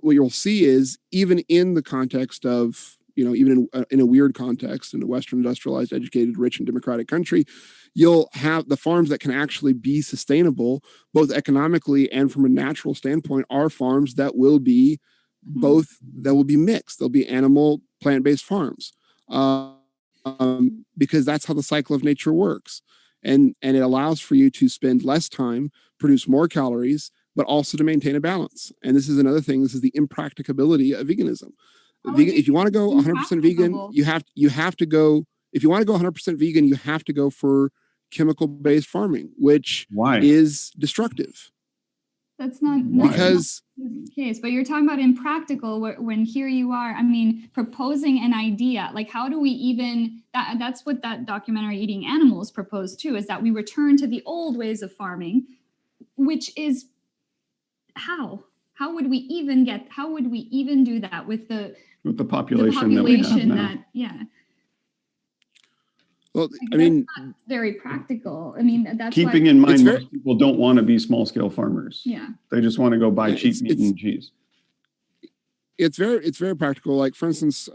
what you'll see is, even in the context of, even in a weird context, in a Western industrialized, educated, rich, and democratic country, you'll have the farms that can actually be sustainable, both economically and from a natural standpoint, are farms that will be both, that will be mixed. They'll be animal, plant-based farms, because that's how the cycle of nature works. And it allows for you to spend less time, produce more calories, but also to maintain a balance. And this is another thing. This is the impracticability of veganism. If you want to go 100% vegan, you have to go. If you want to go 100% vegan, you have to go for chemical-based farming, which is destructive. That's not because the case. But you're talking about impractical. When here you are, proposing an idea. Like, how do we even? That's what that documentary "Eating Animals" proposed too. Is that we return to the old ways of farming, which is how. How would we even do that with the population that we have now? Well, that's not very practical. That's keeping in mind most people don't want to be small scale farmers. Yeah, they just want to go buy cheap meat and cheese. It's very practical. Like, for instance,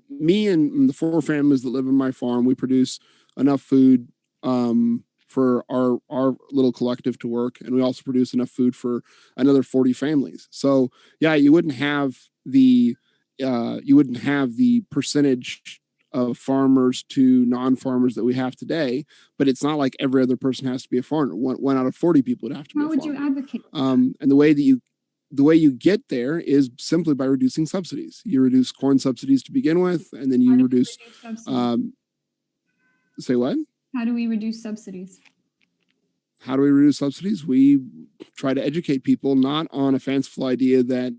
me and the 4 families that live on my farm, we produce enough food for our little collective to work, and we also produce enough food for another 40 families. So yeah, you wouldn't have the percentage of farmers to non-farmers that we have today, but it's not like every other person has to be a farmer. One out of 40 people would have to be a farmer. How would you advocate? And the way you get there is simply by reducing subsidies. You reduce corn subsidies to begin with, and then you reduce say what? How do we reduce subsidies? How do we reduce subsidies? We try to educate people, not on a fanciful idea that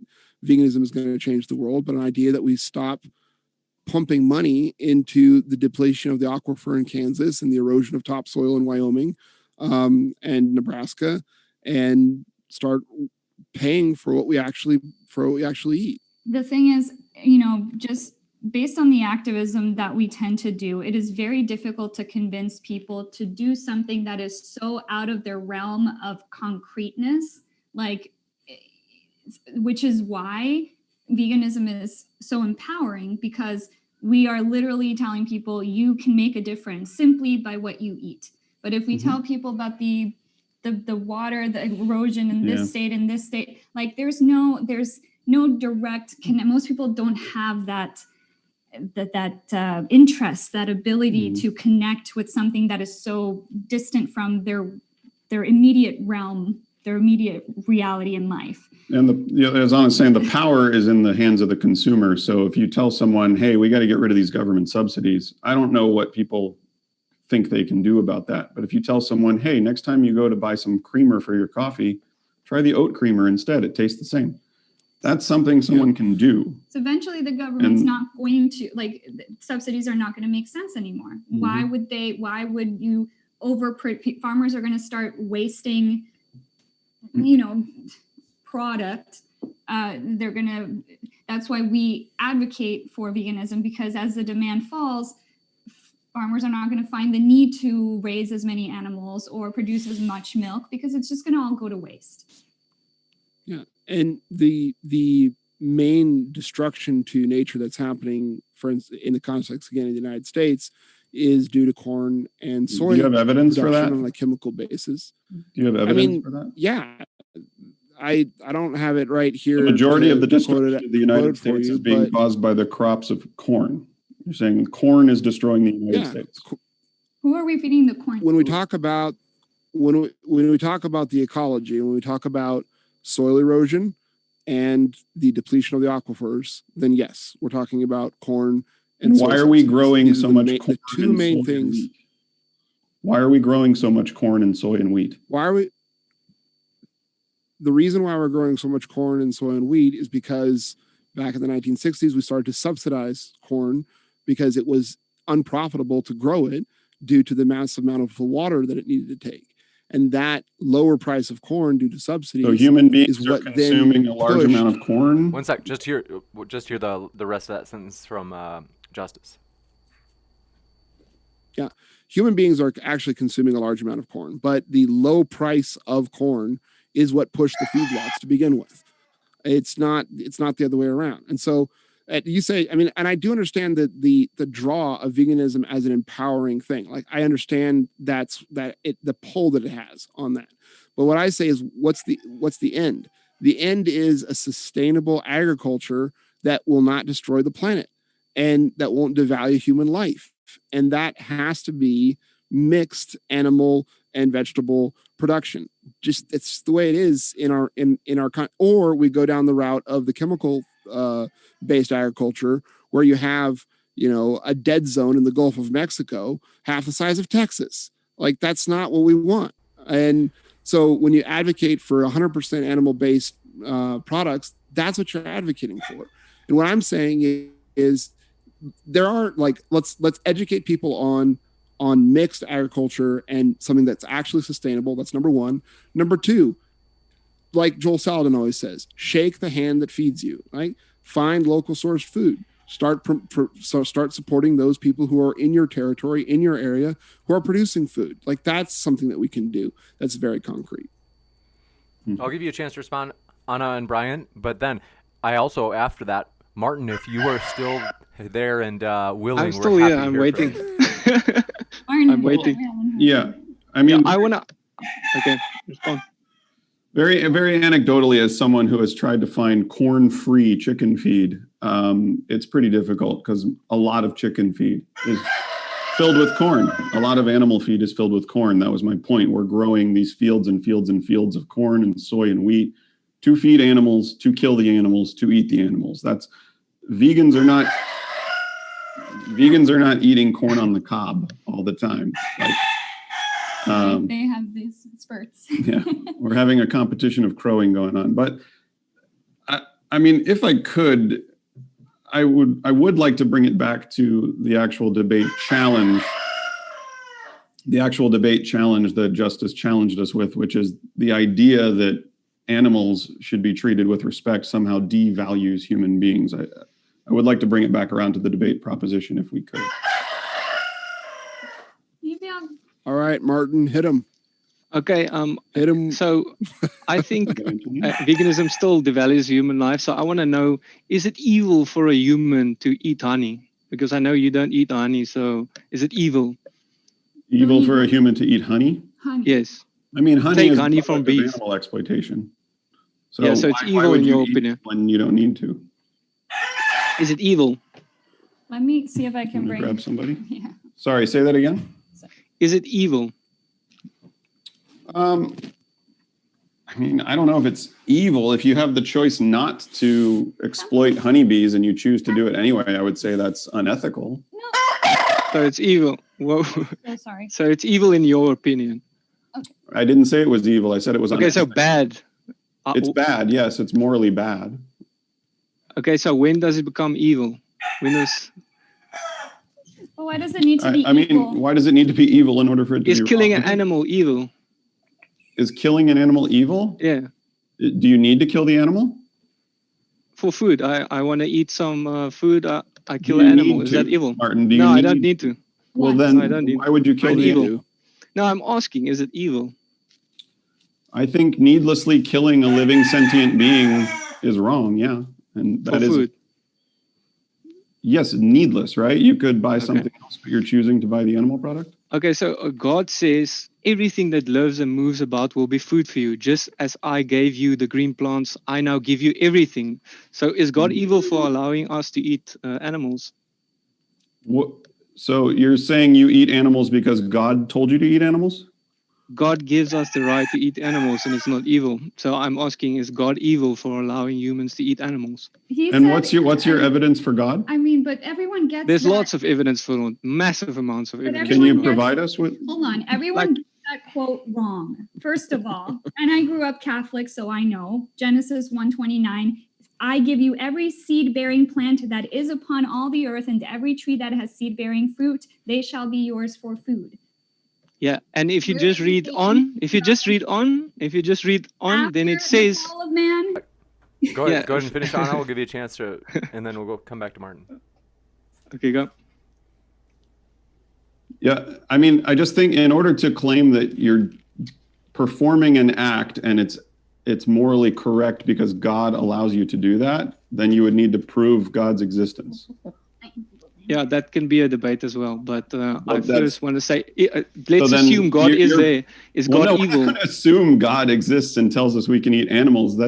veganism is going to change the world, but an idea that we stop pumping money into the depletion of the aquifer in Kansas and the erosion of topsoil in Wyoming and Nebraska, and start paying for what we actually eat. The thing is, just based on the activism that we tend to do, it is very difficult to convince people to do something that is so out of their realm of concreteness, which is why veganism is so empowering, because we are literally telling people you can make a difference simply by what you eat. But if we tell people about the water, the erosion in this state, like there's no direct connect. Most people don't have that interest, that ability to connect with something that is so distant from their immediate realm, their immediate reality in life. And as Anna's saying, the power is in the hands of the consumer. So if you tell someone, hey, we got to get rid of these government subsidies, I don't know what people think they can do about that. But if you tell someone, hey, next time you go to buy some creamer for your coffee, try the oat creamer instead. It tastes the same. That's something someone can do. So eventually the government's not going to, like, subsidies are not going to make sense anymore. Why would you farmers are going to start wasting, product. That's why we advocate for veganism, because as the demand falls, farmers are not going to find the need to raise as many animals or produce as much milk, because it's just going to all go to waste. Yeah. And the main destruction to nature that's happening, for instance, in the context, again, in the United States, is due to corn and soy. Do you have evidence for that? On a chemical basis. Do you have evidence for that? Yeah. I don't have it right here. The majority of the destruction of the United States is being caused by the crops of corn. You're saying corn is destroying the United States. Who are we feeding the corn? When we talk about when we talk about the ecology, when we talk about soil erosion and the depletion of the aquifers, then yes, we're talking about corn. And why are we growing so much corn? The two main things. Why are we growing so much corn and soy and wheat? The reason why we're growing so much corn and soy and wheat is because back in the 1960s, we started to subsidize corn because it was unprofitable to grow it due to the massive amount of water that it needed to take. And that lower price of corn due to subsidies. So human beings are consuming a large amount of corn? One sec, just hear the rest of that sentence from Justus. Yeah, human beings are actually consuming a large amount of corn, but the low price of corn is what pushed the feedlots to begin with. It's not the other way around. And so you say, I mean, and I do understand that the draw of veganism as an empowering thing. Like, I understand the pull that it has on that. But what I say is, what's the end? The end is a sustainable agriculture that will not destroy the planet and that won't devalue human life. And that has to be mixed animal and vegetable production. Just it's the way it is in our or we go down the route of the chemical based agriculture, where you have a dead zone in the Gulf of Mexico half the size of Texas. Like, that's not what we want. And so when you advocate for 100% animal based products, that's what you're advocating for. And what I'm saying is there are, like, let's educate people on mixed agriculture and something that's actually sustainable. That's number one. Number two, like Joel Salatin always says, shake the hand that feeds you, right? Find local sourced food. Start supporting those people who are in your territory, in your area, who are producing food. Like, that's something that we can do. That's very concrete. I'll give you a chance to respond, Anna and Brian, but then I also, after that, Maarten, if you are still there and willing, I'm still here. I'm waiting. I'm waiting. Yeah, I mean, I wanna. Okay, respond. Very, very anecdotally, as someone who has tried to find corn-free chicken feed, it's pretty difficult because a lot of chicken feed is filled with corn. A lot of animal feed is filled with corn. That was my point. We're growing these fields and fields and fields of corn and soy and wheat to feed animals, to kill the animals, to eat the animals. Vegans are not eating corn on the cob all the time. Like, they have these spurts. Yeah, we're having a competition of crowing going on. But I mean, if I could, I would like to bring it back to the actual debate challenge. The actual debate challenge that Justus challenged us with, which is the idea that animals should be treated with respect somehow devalues human beings. I would like to bring it back around to the debate proposition if we could. All right, Maarten, hit him. Okay. Hit him. So I think veganism still devalues human life. So I want to know, is it evil for a human to eat honey? Because I know you don't eat honey. So is it evil? Evil for a human to eat honey? Honey. Yes. I mean, honey is honey from bees. Animal exploitation. So yeah, so it's evil in your opinion. When you don't need to. Is it evil? Let me see if I can grab somebody. Yeah. Sorry, say that again. Is it evil? I mean, I don't know if it's evil. If you have the choice not to exploit honeybees and you choose to do it anyway, I would say that's unethical. No. So it's evil. Whoa. Oh, sorry. So it's evil in your opinion. Okay. I didn't say it was evil. I said it was unethical. Okay, so bad. It's bad. Yes, it's morally bad. Okay, so when does it become evil? When does But why does it need to be I mean, evil? why does it need to be evil in order for it to is be killing wrong? an animal evil? Is killing an animal evil? Yeah, Do you need to kill the animal? for food. I want to eat some food. I Do kill you an animal. need Is to, that evil? Martin, do you No, need I don't need to. Well, What? then No, I don't need- why would you kill I the need evil? to. No, I'm asking, is it evil? I think needlessly killing a living sentient being is wrong. Yeah, and For that is food. yes, needless, right? You could buy Okay. something else, but you're choosing to buy the animal product. Okay, so God says everything that lives and moves about will be food for you. Just as I gave you the green plants, I now give you everything. So is God evil for allowing us to eat animals? What? So you're saying you eat animals because God told you to eat animals? God gives us the right to eat animals and it's not evil. So I'm asking, is God evil for allowing humans to eat animals? He And said- what's your evidence for God? I mean, but everyone gets There's that. lots of evidence for it, massive amounts of But evidence. Can you everyone gets- provide us with? Hold on. Everyone gets that quote wrong, first of all. And I grew up Catholic, so I know. Genesis 1:29. I give you every seed-bearing plant that is upon all the earth, and every tree that has seed-bearing fruit, they shall be yours for food. Yeah, and if you Where just is read the on, then it After says, the fall of man, Go ahead, Yeah. go ahead and finish on. I'll give you a chance to, and then we'll come back to Martin. okay, go. Yeah, I mean, I just think in order to claim that you're performing an act and it's morally correct because God allows you to do that, then you would need to prove God's existence. Yeah, that can be a debate as well. But I that's- first want to say, let's then assume God is you're- there. Is Well, God no, we're evil? not going to assume God exists and tells us we can eat animals.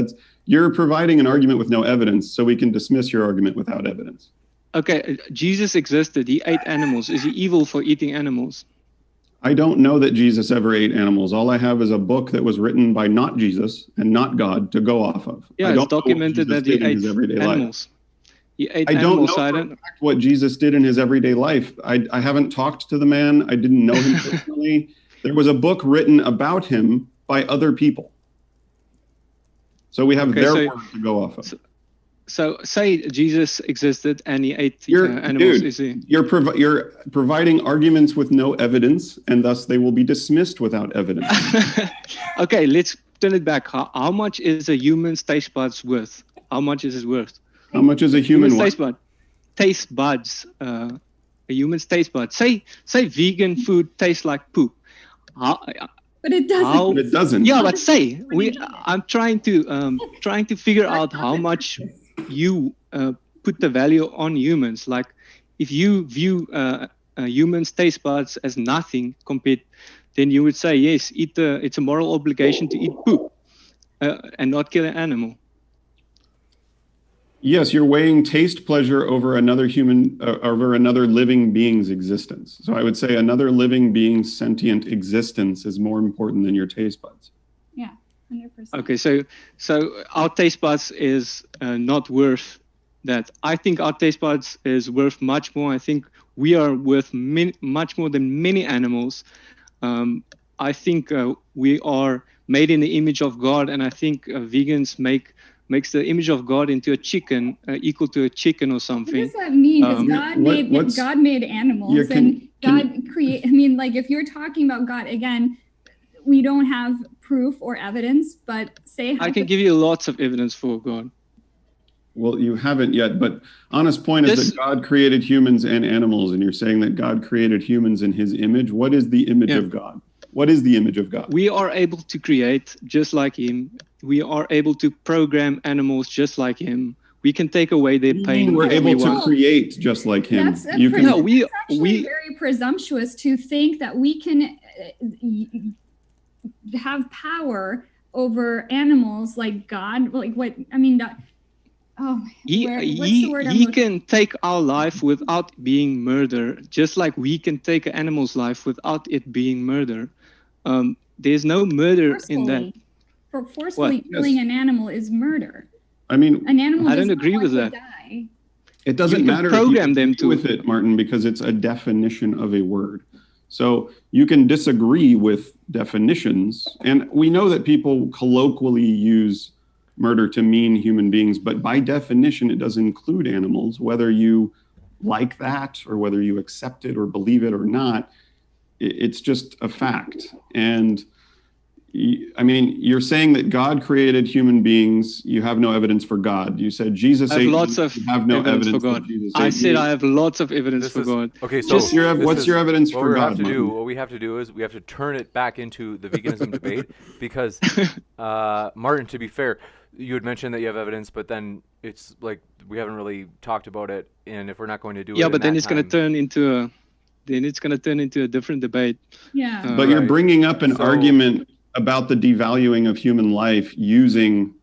You're providing an argument with no evidence, so we can dismiss your argument without evidence. Okay, Jesus existed. He ate animals. Is he evil for eating animals? I don't know that Jesus ever ate animals. All I have is a book that was written by not Jesus and not God to go off of. Yeah, I it's don't know what documented Jesus that he did in ate his everyday life. animals. He ate I don't know animals. So for I a don't. fact what Jesus did in his everyday life. I haven't talked to the man. I didn't know him personally. There was a book written about him by other people. So we have Okay, their so- word to go off of. So say Jesus existed and he ate You're- animals. dude, Is he? You're providing arguments with no evidence, and thus they will be dismissed without evidence. Okay, let's turn it back. How much is a human's taste buds worth? How much is it worth? How much is a human Human's what? taste buds. A human's taste buds. Say vegan food tastes like poop. but it doesn't. How- But it doesn't. Yeah, but say I'm trying to figure out how much you put the value on humans. Like if you view humans' taste buds as nothing compared, then you would say yes, it's a moral obligation to eat poop and not kill an animal. Yes, you're weighing taste pleasure over another over another living being's existence. So I would say another living being's sentient existence is more important than your taste buds. Yeah, 100%. Okay, so our taste buds is not worth that. I think our taste buds is worth much more. I think we are worth much more than many animals. I think we are made in the image of God, and I think vegans makes the image of God into a chicken, equal to a chicken or What something. does that mean? Because what's- God made animals Yeah, and can God create. I mean, like if you're talking about God again, we don't have proof or evidence, but say I can give you lots of evidence for God. Well, you haven't yet, but honest point is This- that God created humans and animals, and you're saying that God created humans in his image. What is the image Yeah. of God? What is the image of God? We are able to create just like him. We are able to program animals just like him. We can take away their pain. We're if able we to want. create just like him. That's a You pretty- can, No, we It's actually very presumptuous to think that we can have power over animals like God. Like what? I mean, that. Oh, what's the word I'm he looking- can take our life without being murder, just like we can take an animal's life without it being murder. There's no murder in that. Forcefully What? killing Yes. an animal is murder. I mean, An animal I does don't not agree want with to that. die. it doesn't You can matter program if you them agree with to- it, Martin, because it's a definition of a word. So you can disagree with definitions, and we know that people colloquially use murder to mean human beings, but by definition, it does include animals, whether you like that or whether you accept it or believe it or not. It's just a fact. And I mean, you're saying that God created human beings. You have no evidence for God. You said Jesus I have ate lots meat. of You have no evidence for evidence God. that Jesus I ate said meat. I have lots of evidence This for is God. okay. So What's your evidence what for we God? have to do? Martin? What we have to do is we have to turn it back into the veganism debate because Martin, to be fair, you had mentioned that you have evidence, but then it's like we haven't really talked about it, and if we're not going to do it, Yeah, in but then that it's going to time- turn into a different debate. Yeah. But you're Right. bringing up an So- argument about the devaluing of human life using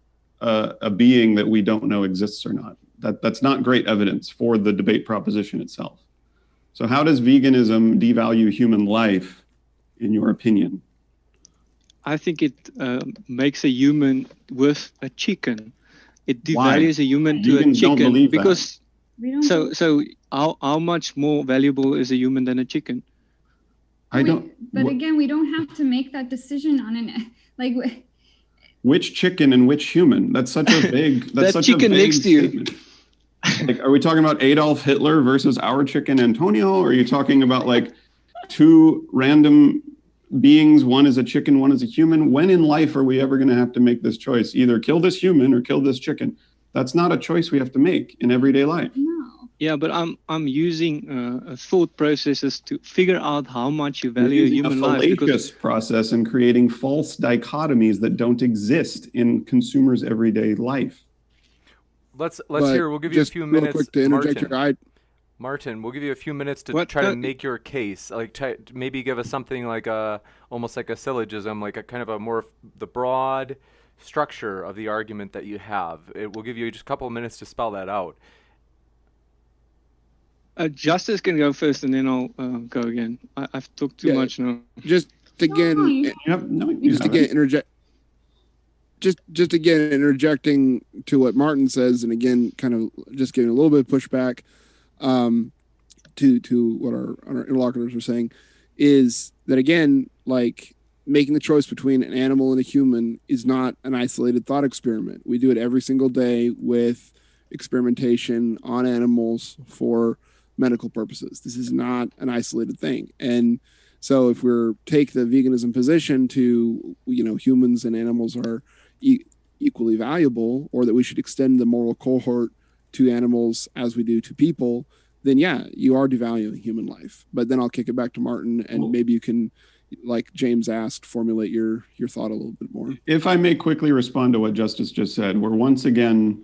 a being that we don't know exists or not. That's not great evidence for the debate proposition itself. So how does veganism devalue human life, in your opinion? I think it makes a human worth a chicken. It Why? devalues a human to a Vegans don't chicken believe that. because We don't. so how much more valuable is a human than a chicken? I don't. But again, we don't have to make that decision on an like. Which chicken and which human? That's such a vague. That's That such chicken a vague next to you. statement. Like, are we talking about Adolf Hitler versus our chicken Antonio? Or are you talking about like two random beings? One is a chicken, one is a human. When in life are we ever going to have to make this choice? Either kill this human or kill this chicken. That's not a choice we have to make in everyday life. No. Yeah, but I'm using thought processes to figure out how much you You're value using human a life. fallacious process and creating false dichotomies that don't exist in consumers' everyday life. Let's But hear. We'll give you a just few real minutes. quick to interject Martin. here. Martin, we'll give you a few minutes to What? try to make your case. Like, maybe give us something like almost like a syllogism, like a kind of a more the broad structure of the argument that you have. We'll give you just a couple of minutes to spell that out. Justus can go first, and then I'll go again. I've talked too Yeah. much now. Just again, No, you- You have, no, you just haven't. again interject. Just again interjecting to what Martin says, and again, kind of just giving a little bit of pushback to what our interlocutors are saying, is that again, like making the choice between an animal and a human is not an isolated thought experiment. We do it every single day with experimentation on animals for medical purposes. This is not an isolated thing. And so if we're take the veganism position to, humans and animals are equally valuable, or that we should extend the moral cohort to animals as we do to people, then yeah, you are devaluing human life. But then I'll kick it back to Martin, and maybe you can, like James asked, formulate your thought a little bit more. If I may quickly respond to what Justus just said, where once again,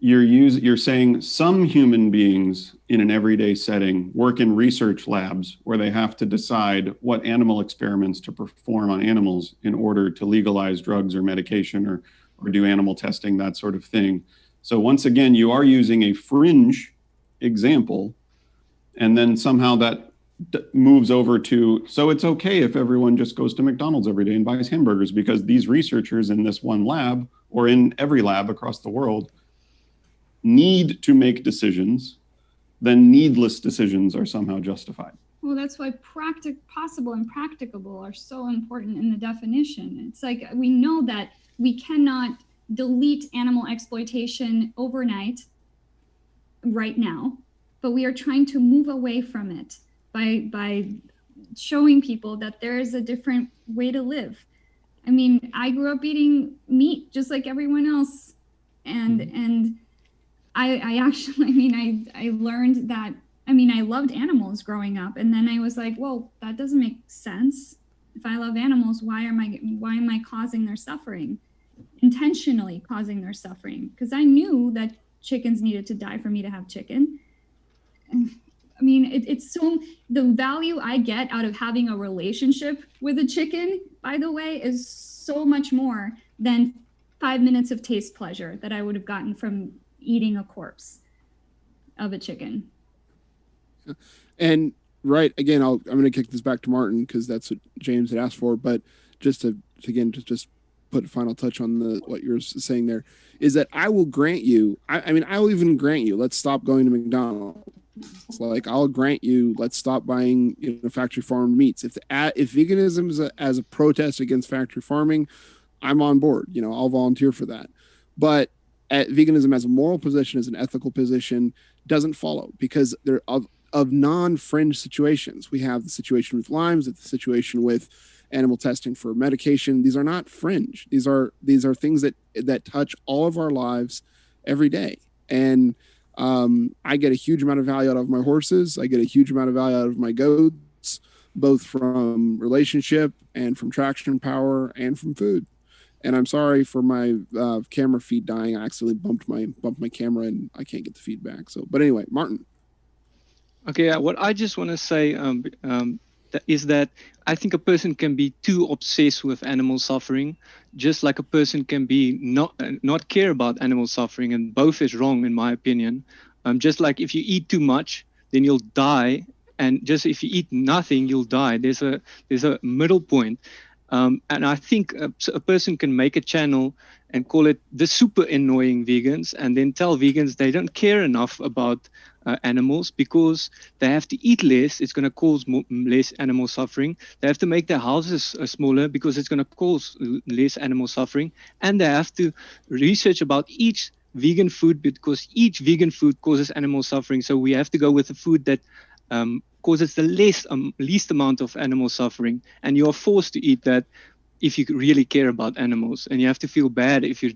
you're saying some human beings in an everyday setting work in research labs where they have to decide what animal experiments to perform on animals in order to legalize drugs or medication or do animal testing, that sort of thing. So once again, you are using a fringe example, and then somehow that moves over to, so it's okay if everyone just goes to McDonald's every day and buys hamburgers because these researchers in this one lab or in every lab across the world need to make decisions, then needless decisions are somehow justified. Well, that's why possible and practicable are so important in the definition. It's like we know that we cannot delete animal exploitation overnight right now, but we are trying to move away from it by showing people that there is a different way to live. I mean, I grew up eating meat just like everyone else, and I actually, I learned that, I loved animals growing up, and then I was like, well, that doesn't make sense. If I love animals, why am I causing their suffering, intentionally causing their suffering? Because I knew that chickens needed to die for me to have chicken. It's so, the value I get out of having a relationship with a chicken, by the way, is so much more than 5 minutes of taste pleasure that I would have gotten from eating a corpse of a chicken. And right, again, I'm going to kick this back to Martin because that's what James had asked for. But just to just put a final touch on what you're saying there, is that I will grant you, I will even grant you, let's stop going to McDonald's. Like, I'll grant you, let's stop buying factory farmed meats. If veganism is as a protest against factory farming, I'm on board. I'll volunteer for that. But veganism as a moral position, as an ethical position, doesn't follow, because they're of non-fringe situations. We have the situation with Lyme's, the situation with animal testing for medication. These are not fringe. These are things that touch all of our lives every day. And I get a huge amount of value out of my horses. I get a huge amount of value out of my goats, both from relationship and from traction power and from food. And I'm sorry for my camera feed dying. I accidentally bumped my camera and I can't get the feedback. So, but anyway, Maarten. Okay, what I just want to say is that I think a person can be too obsessed with animal suffering, just like a person can be not care about animal suffering, and both is wrong in my opinion. Just like if you eat too much, then you'll die, and just if you eat nothing, you'll die. There's a middle point, and I think a person can make a channel and call it the super annoying vegans, and then tell vegans they don't care enough about animals because they have to eat less. It's going to cause less animal suffering. They have to make their houses smaller because it's going to cause less animal suffering. And they have to research about each vegan food because each vegan food causes animal suffering. So we have to go with a food that causes the least amount of animal suffering. And you are forced to eat that if you really care about animals, and you have to feel bad if you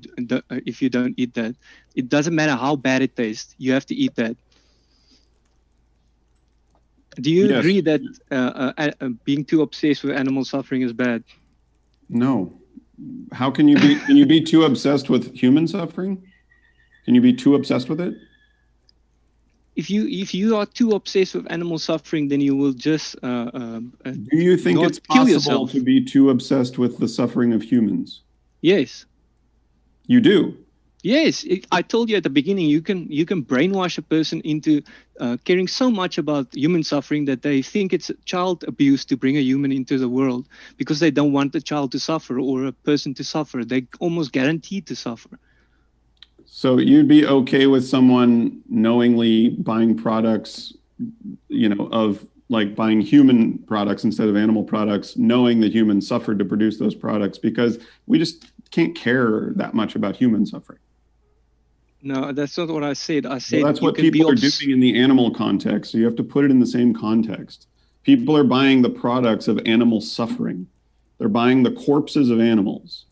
don't eat that. It doesn't matter how bad it tastes. You have to eat that. Do you agree that being too obsessed with animal suffering is bad? No. How can you be? Can you be too obsessed with human suffering? Can you be too obsessed with it? If you are too obsessed with animal suffering, then you will just do you think it's kill possible yourself. to be too obsessed with the suffering of humans? Yes. You do? Yes. I told you at the beginning, you can brainwash a person into caring so much about human suffering that they think it's child abuse to bring a human into the world because they don't want the child to suffer or a person to suffer. They almost guaranteed to suffer. So you'd be okay with someone knowingly buying products, of like buying human products instead of animal products, knowing that humans suffered to produce those products, because we just can't care that much about human suffering. No, that's not what I said. I said that's what people are doing in the animal context. So you have to put it in the same context. People are buying the products of animal suffering. They're buying the corpses of animals.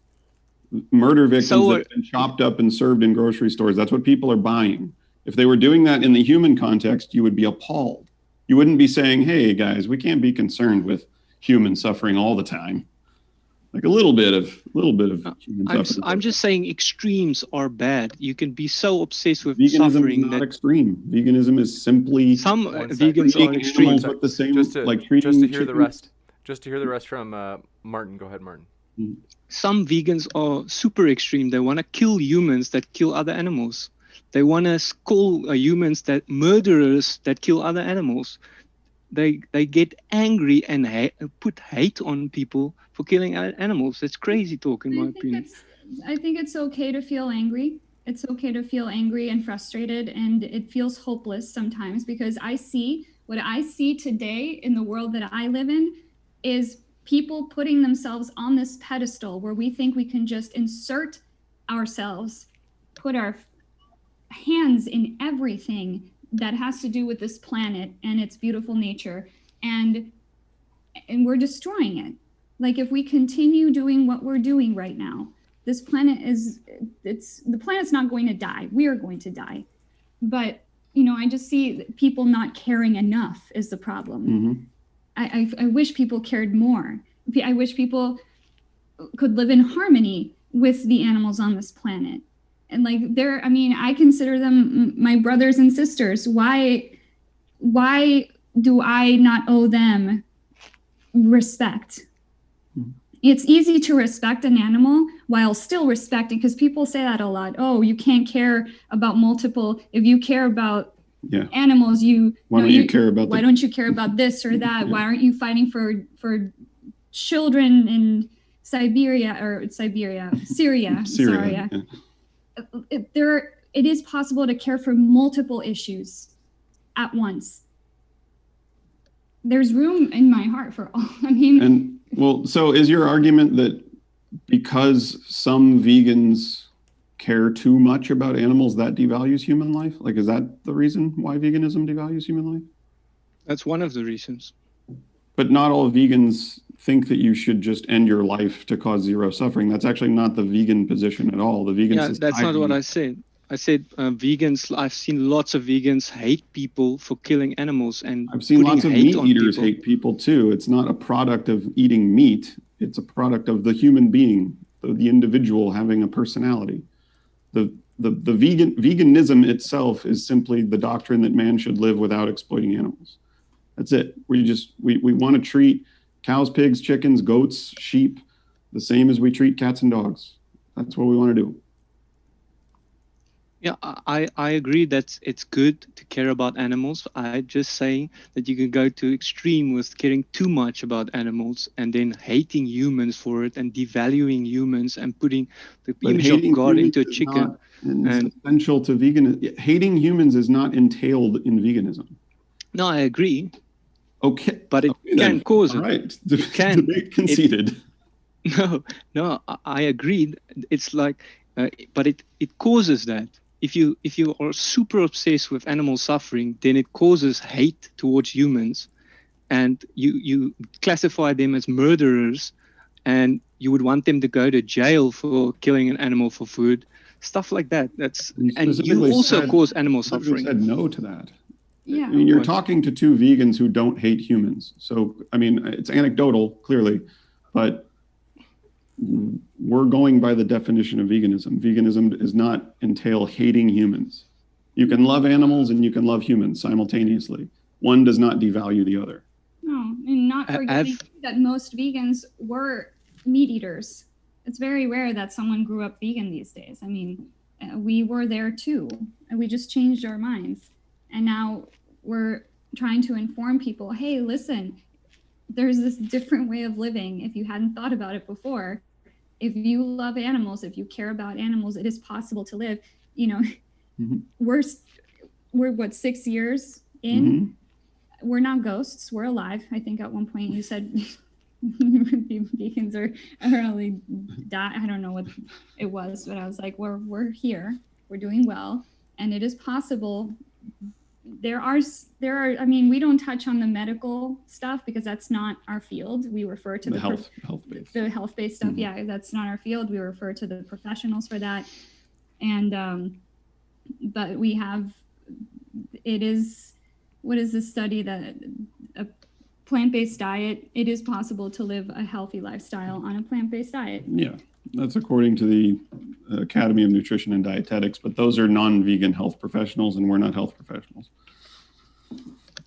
Murder victims that have been chopped up and served in grocery stores. That's what people are buying. If they were doing that in the human context, you would be appalled. You wouldn't be saying, hey, guys, we can't be concerned with human suffering all the time. Like a little bit of human suffering. I'm just saying extremes are bad. You can be so obsessed with veganism suffering. Veganism is not extreme. Veganism is simply some vegans are extreme. With the same, just to hear the rest. Just to hear the rest from Maarten. Go ahead, Maarten. Some vegans are super extreme. They want to kill humans that kill other animals. They want to call humans that murderers that kill other animals. They get angry and put hate on people for killing animals. That's crazy talk, in my opinion. I think it's okay to feel angry. It's okay to feel angry and frustrated, and it feels hopeless sometimes, because what I see today in the world that I live in is people putting themselves on this pedestal where we think we can just insert ourselves, put our hands in everything that has to do with this planet and its beautiful nature, and we're destroying it. Like, if we continue doing what we're doing right now, this planet the planet's not going to die. We are going to die. But, I just see people not caring enough is the problem. Mm-hmm. I wish people cared more. I wish people could live in harmony with the animals on this planet. And I consider them my brothers and sisters. Why do I not owe them respect? It's easy to respect an animal while still respecting, because people say that a lot. Oh, you can't care about multiple. If you care about animals, why don't you care about this or that? Yeah. Why aren't you fighting for children in Syria? Sorry. It is possible to care for multiple issues at once. There's room in my heart for all. So is your argument that because some vegans care too much about animals that devalues human life? Like, is that the reason why veganism devalues human life? That's one of the reasons. But not all vegans think that you should just end your life to cause zero suffering. That's actually not the vegan position at all. The vegan society... That's not what I said. I said vegans, I've seen lots of vegans hate people for killing animals, and I've seen lots of meat eaters hate people too. It's not a product of eating meat. It's a product of the human being, the individual having a personality. The veganism itself is simply the doctrine that man should live without exploiting animals. That's it. We want to treat cows, pigs, chickens, goats, sheep the same as we treat cats and dogs. That's what we want to do. Yeah, I agree that it's good to care about animals. I'm just saying that you can go to extreme with caring too much about animals and then hating humans for it and devaluing humans and putting the image of God into a chicken. And essential to veganism. Hating humans is not entailed in veganism. No, I agree. Okay, but it can cause it. All right, it can. Debate conceded. No, I agreed. It's like, but it causes that. If you are super obsessed with animal suffering, then it causes hate towards humans, and you classify them as murderers, and you would want them to go to jail for killing an animal for food, stuff like that. And you also cause animal suffering. Said no to that. Yeah. I mean, you're talking to two vegans who don't hate humans. So, I mean, it's anecdotal, clearly, but we're going by the definition of veganism. Veganism does not entail hating humans. You can love animals and you can love humans simultaneously. One does not devalue the other. No, and not forgetting that most vegans were meat eaters. It's very rare that someone grew up vegan these days. I mean, we were there too, and we just changed our minds. And now we're trying to inform people, hey, listen, there's this different way of living. If you hadn't thought about it before, if you love animals, if you care about animals, it is possible to live. You know, we're what, 6 years in? We're not ghosts, we're alive. I think at one point you said vegans are only die. I don't know what it was, but I was like, we're here, we're doing well, and it is possible. There are, I mean, we don't touch on the medical stuff because that's not our field. We refer to the health-based stuff. Yeah, that's not our field. We refer to the professionals for that. And, but we have, it is, what is this study that a plant-based diet, it is possible to live a healthy lifestyle on a plant-based diet. Yeah, that's according to the Academy of Nutrition and Dietetics, but those are non-vegan health professionals, and we're not health professionals.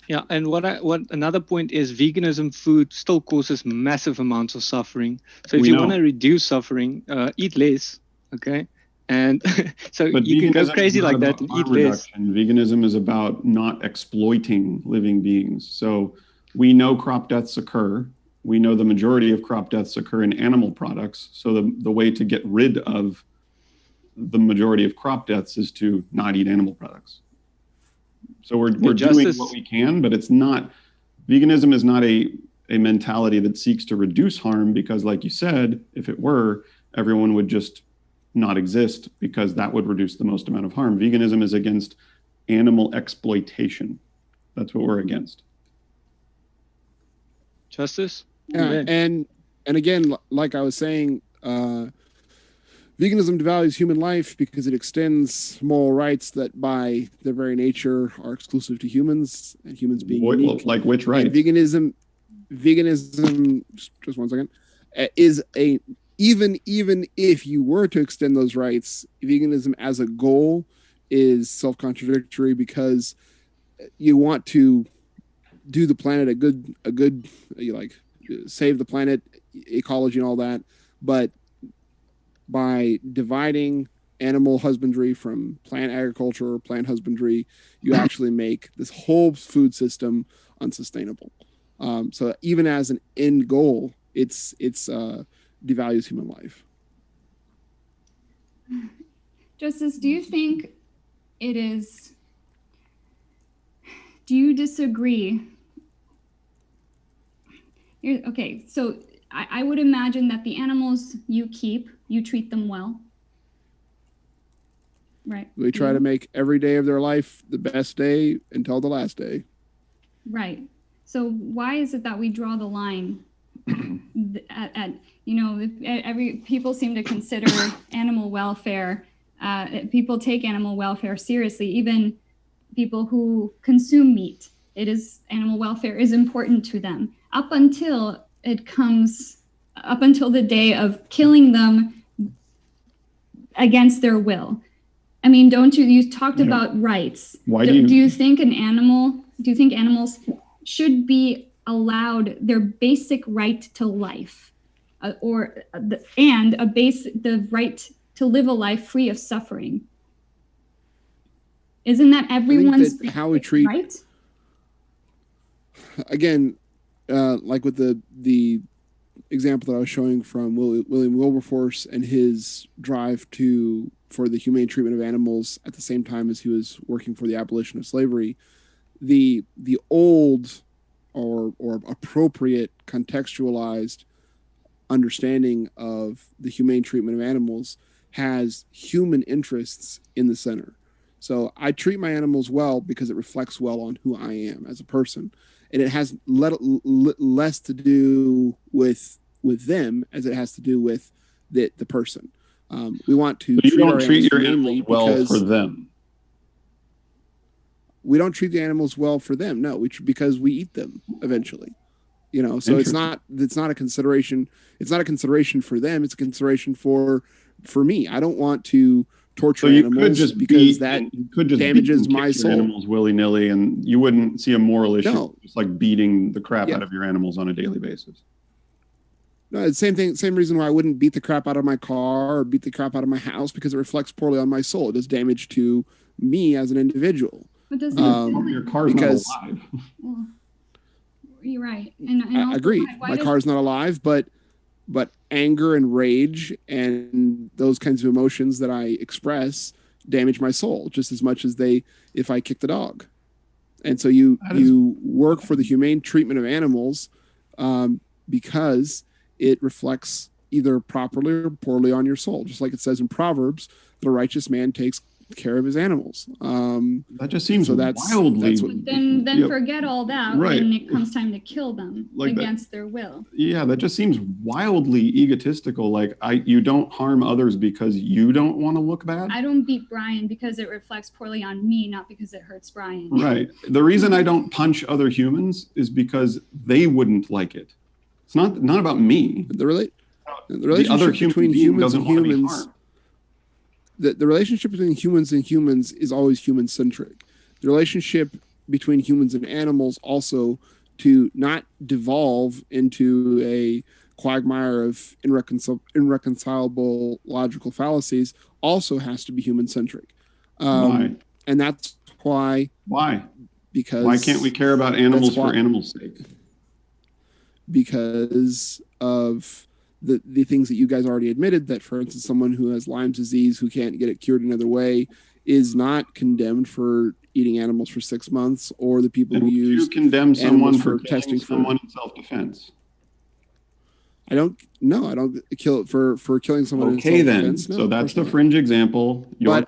Yeah, and what another point is, veganism food still causes massive amounts of suffering. So if you want to reduce suffering, eat less, okay? And so you can go crazy like that and eat less. Veganism is about not exploiting living beings. So we know crop deaths occur. We know the majority of crop deaths occur in animal products. So the way to get rid of the majority of crop deaths is to not eat animal products. So we're doing what we can, but it's not, veganism is not a mentality that seeks to reduce harm, because like you said, if it were, everyone would just not exist, because that would reduce the most amount of harm. Veganism is against animal exploitation. That's what we're against. Justus? Yeah, and again, like I was saying, veganism devalues human life because it extends moral rights that by their very nature are exclusive to humans, and humans being unique. Like which rights? And veganism, just 1 second, is even if you were to extend those rights, veganism as a goal is self-contradictory, because you want to do the planet a good you like save the planet, ecology and all that, but by dividing animal husbandry from plant agriculture or plant husbandry, you actually make this whole food system unsustainable. So even as an end goal, it's devalues human life. Justus, do you think it is, do you disagree? Okay, so I would imagine that the animals you keep, you treat them well. Right. We try to make every day of their life the best day until the last day. Right. So why is it that we draw the line at people seem to consider animal welfare, people take animal welfare seriously, even people who consume meat. Animal welfare is important to them up until the day of killing them against their will. I mean, you talked about rights. Do you think animals should be allowed their basic right to life, the right to live a life free of suffering? Isn't that everyone's how we treat right? Again, like with the example that I was showing from William Wilberforce and his drive for the humane treatment of animals at the same time as he was working for the abolition of slavery, the old or appropriate contextualized understanding of the humane treatment of animals has human interests in the center. So I treat my animals well because it reflects well on who I am as a person. And it has less to do with them as it has to do with the person. We want to you don't treat your animals well for them. We don't treat the animals well for them. No, because we eat them eventually. So it's not a consideration. It's not a consideration for them. It's a consideration for me. I don't want to torture animals because that damages my soul. Animals willy-nilly, and you wouldn't see a moral issue just like beating the crap out of your animals on a daily basis. No, it's the same reason why I wouldn't beat the crap out of my car or beat the crap out of my house, because it reflects poorly on my soul. It does damage to me as an individual. But does your car's not alive. Well, you're right. And I agree. My car's not alive, but anger and rage and those kinds of emotions that I express damage my soul just as much as if I kick the dog. And so you work for the humane treatment of animals because it reflects either properly or poorly on your soul. Just like it says in Proverbs, the righteous man takes care of his animals. That just seems wildly. Then forget all that when it comes time to kill them against their will. Yeah, that just seems wildly egotistical. Like you don't harm others because you don't want to look bad. I don't beat Brian because it reflects poorly on me, not because it hurts Brian. Right. The reason I don't punch other humans is because they wouldn't like it. It's not about me. The relationship between humans and humans. The relationship between humans and humans is always human-centric. The relationship between humans and animals also, to not devolve into a quagmire of irreconcilable logical fallacies, also has to be human-centric. Why? And that's why. Why? Because why can't we care about animals for animals' sake? Because of the things that you guys already admitted, that, for instance, someone who has Lyme disease who can't get it cured another way is not condemned for eating animals for 6 months, or the people who use you condemn someone for testing someone in self-defense. I don't kill for killing someone in self-defense. No, so that's the fringe example. But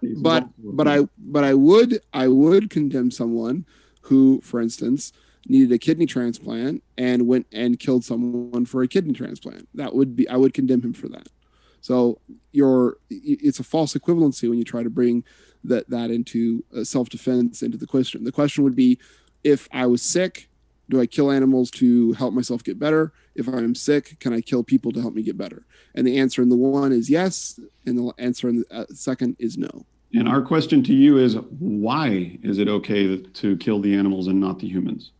I would condemn someone who, for instance, needed a kidney transplant and went and killed someone for a kidney transplant. I would condemn him for that. So it's a false equivalency when you try to bring that into self-defense into the question. The question would be, if I was sick, do I kill animals to help myself get better? If I'm sick, can I kill people to help me get better? And the answer in the one is yes, and the answer in the second is no. And our question to you is, why is it okay to kill the animals and not the humans?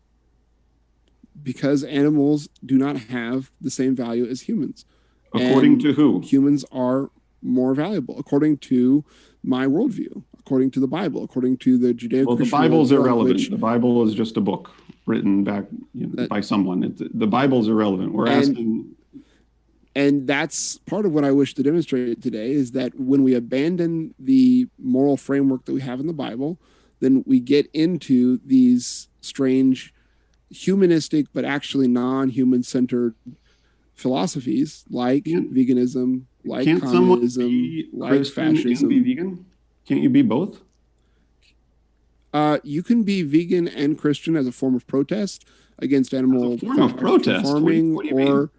Because animals do not have the same value as humans. According to who? Humans are more valuable, according to my worldview, according to the Bible, according to the Judeo-Christian. Well, the Bible is irrelevant. The Bible is just a book written back by someone. The Bible is irrelevant. We're asking. And that's part of what I wish to demonstrate today, is that when we abandon the moral framework that we have in the Bible, then we get into these strange humanistic but actually non-human centered philosophies like veganism, like communism, like fascism. Be vegan? Can't you be both? You can be vegan and Christian as a form of protest against animal As a form of protest? farming, What do you mean?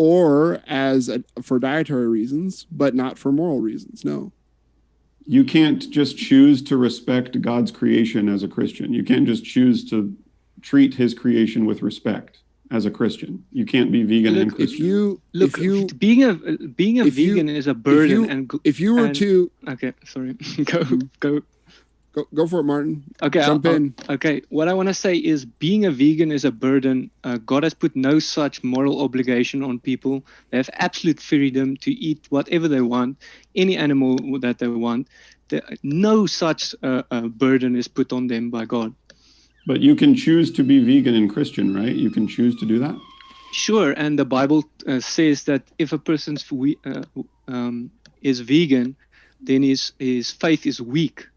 or for dietary reasons, but not for moral reasons. No. You can't just choose to respect God's creation as a Christian. You can't just choose to treat his creation with respect as a Christian. You can't be vegan and Christian. Being a vegan is a burden. If you were to okay, sorry, go for it, Martin. Okay, jump in. Okay, what I want to say is being a vegan is a burden. God has put no such moral obligation on people. They have absolute freedom to eat whatever they want, any animal that they want. No such burden is put on them by God. But you can choose to be vegan and Christian, right? You can choose to do that? Sure, and the Bible says that if a person is vegan, then his faith is weak.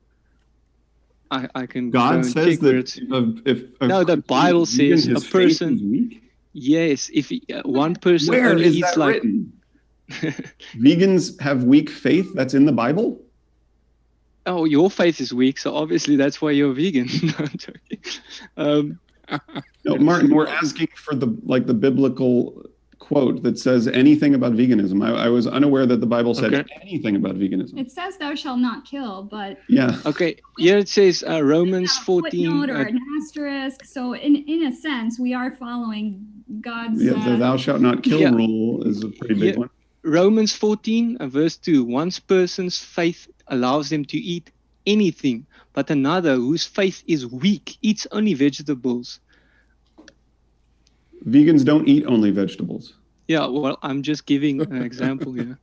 I can God says that the Bible says a person. Yes, if one person Where only is eats that like written? Vegans have weak faith. That's in the Bible. Oh, your faith is weak, so obviously that's why you're vegan. No, I'm joking. No, Martin, we're asking for the biblical quote that says anything about veganism. I was unaware that the Bible said anything about veganism. It says thou shalt not kill, but yeah. Okay, here it says Romans 14. Footnote or an asterisk. So in a sense, we are following God's. Yeah, the thou shalt not kill rule is a pretty big one. Romans 14, verse 2. One person's faith allows them to eat anything, but another whose faith is weak eats only vegetables. Vegans don't eat only vegetables. Yeah, well, I'm just giving an example here.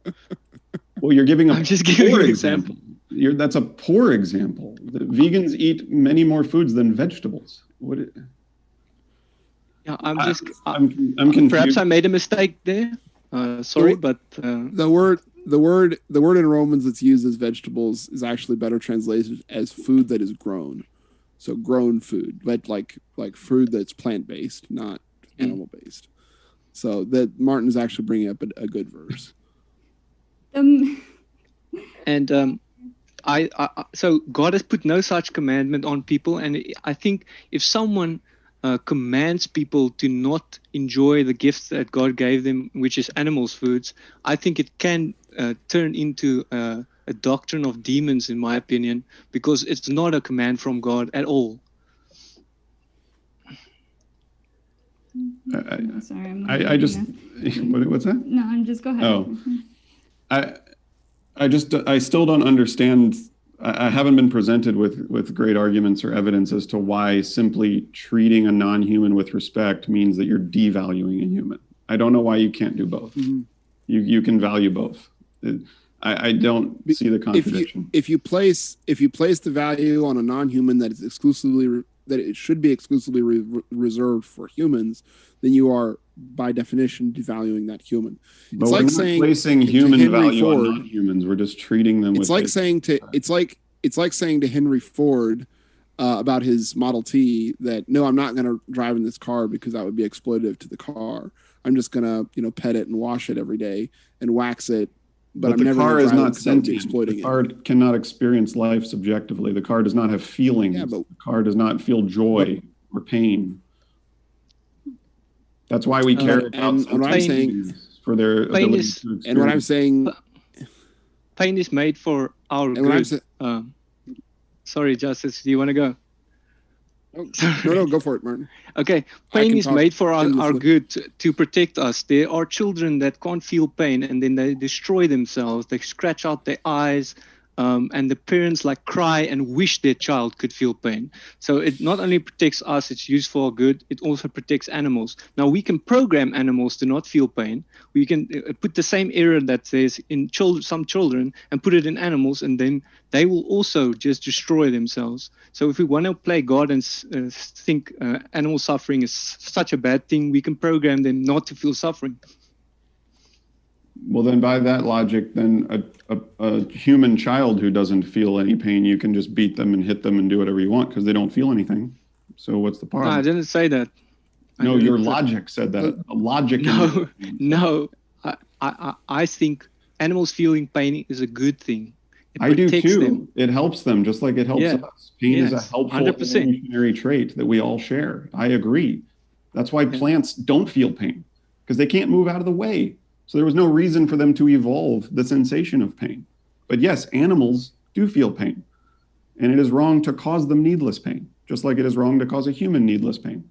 Well, you're giving I'm just giving an example. That's a poor example. The vegans eat many more foods than vegetables. Yeah, I'm confused. Perhaps I made a mistake there. Sorry, but the word in Romans that's used as vegetables is actually better translated as food that is grown. So grown food, but like food that's plant-based, not animal-based. So that Martin is actually bringing up a good verse. And so God has put no such commandment on people, and I think if someone commands people to not enjoy the gifts that God gave them, which is animals' foods, I think it can turn into a doctrine of demons, in my opinion, because it's not a command from God at all. Sorry, what's that? No, I'm just go ahead. I still don't understand. I haven't been presented with great arguments or evidence as to why simply treating a non-human with respect means that you're devaluing a human. I don't know why you can't do both. Mm-hmm. You can value both. I don't see the contradiction. If you place the value on a non-human that it should be exclusively reserved for humans, then you are by definition devaluing that human. But it's like saying placing human value on non-humans. We're just treating them. It's like saying to Henry Ford about his Model T that no, I'm not going to drive in this car because that would be exploitative to the car. I'm just going to pet it and wash it every day and wax it. But the car is not sentient. The car cannot experience life subjectively. The car does not have feelings. Yeah, the car does not feel joy or pain. That's why we care about what I'm saying for their ability to experience. And what I'm saying, pain is made for our good. Sorry, Justice, do you want to go? No, go for it, Martin. Okay, pain is made for our good to protect us. There are children that can't feel pain and then they destroy themselves. They scratch out their eyes, and the parents cry and wish their child could feel pain. So it not only protects us, it's used for our good, it also protects animals. Now we can program animals to not feel pain. We can put the same error that says in some children and put it in animals, and then they will also just destroy themselves. So if we want to play God and think animal suffering is such a bad thing, we can program them not to feel suffering. Well, then by that logic, then a human child who doesn't feel any pain, you can just beat them and hit them and do whatever you want because they don't feel anything. So what's the problem? No, I didn't say that. No, your logic said that. Logic. No. I think animals feeling pain is a good thing. I do protects too. them. It helps them just like it helps Yeah. us. Pain is a Yes, helpful 100%. evolutionary trait that we all share. I agree. That's why plants don't feel pain, because they can't move out of the way. So there was no reason for them to evolve the sensation of pain. But yes, animals do feel pain. And it is wrong to cause them needless pain, just like it is wrong to cause a human needless pain.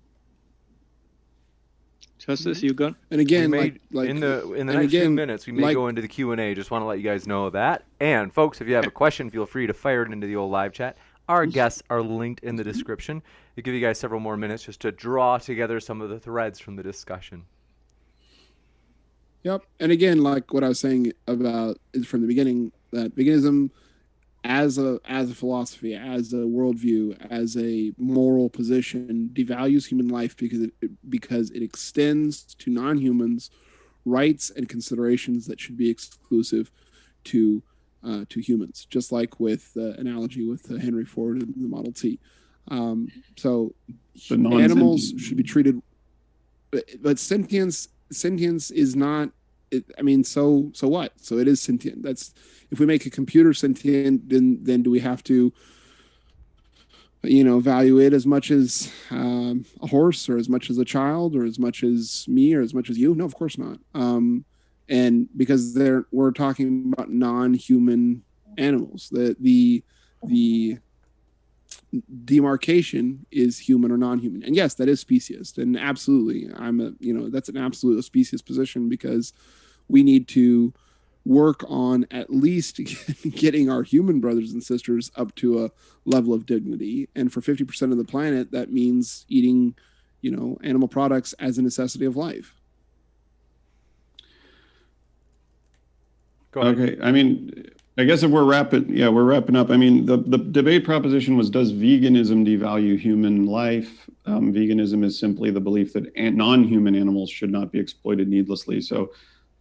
Justus, you got? And again, in the next few minutes, we may go into the Q&A. Just want to let you guys know that. And folks, if you have a question, feel free to fire it into the old live chat. Our guests are linked in the description. We'll give you guys several more minutes just to draw together some of the threads from the discussion. Yep. And again, like what I was saying about is from the beginning, that veganism as a philosophy, as a worldview, as a moral position, devalues human life because it extends to non-humans rights and considerations that should be exclusive to humans, just like with the analogy with Henry Ford and the Model T. So animals should be treated, but sentience is not. I mean, so what? So it is sentient. That's, if we make a computer sentient, then do we have to, value it as much as a horse, or as much as a child, or as much as me, or as much as you? No, of course not. And because we're talking about non-human animals, the demarcation is human or non-human. And yes, that is speciesist, and absolutely, that's an absolute speciesist position, because we need to work on at least getting our human brothers and sisters up to a level of dignity. And for 50% of the planet, that means eating, animal products as a necessity of life. Go ahead. Okay. I mean, I guess if we're wrapping up. I mean, the debate proposition was, does veganism devalue human life? Veganism is simply the belief that non-human animals should not be exploited needlessly. So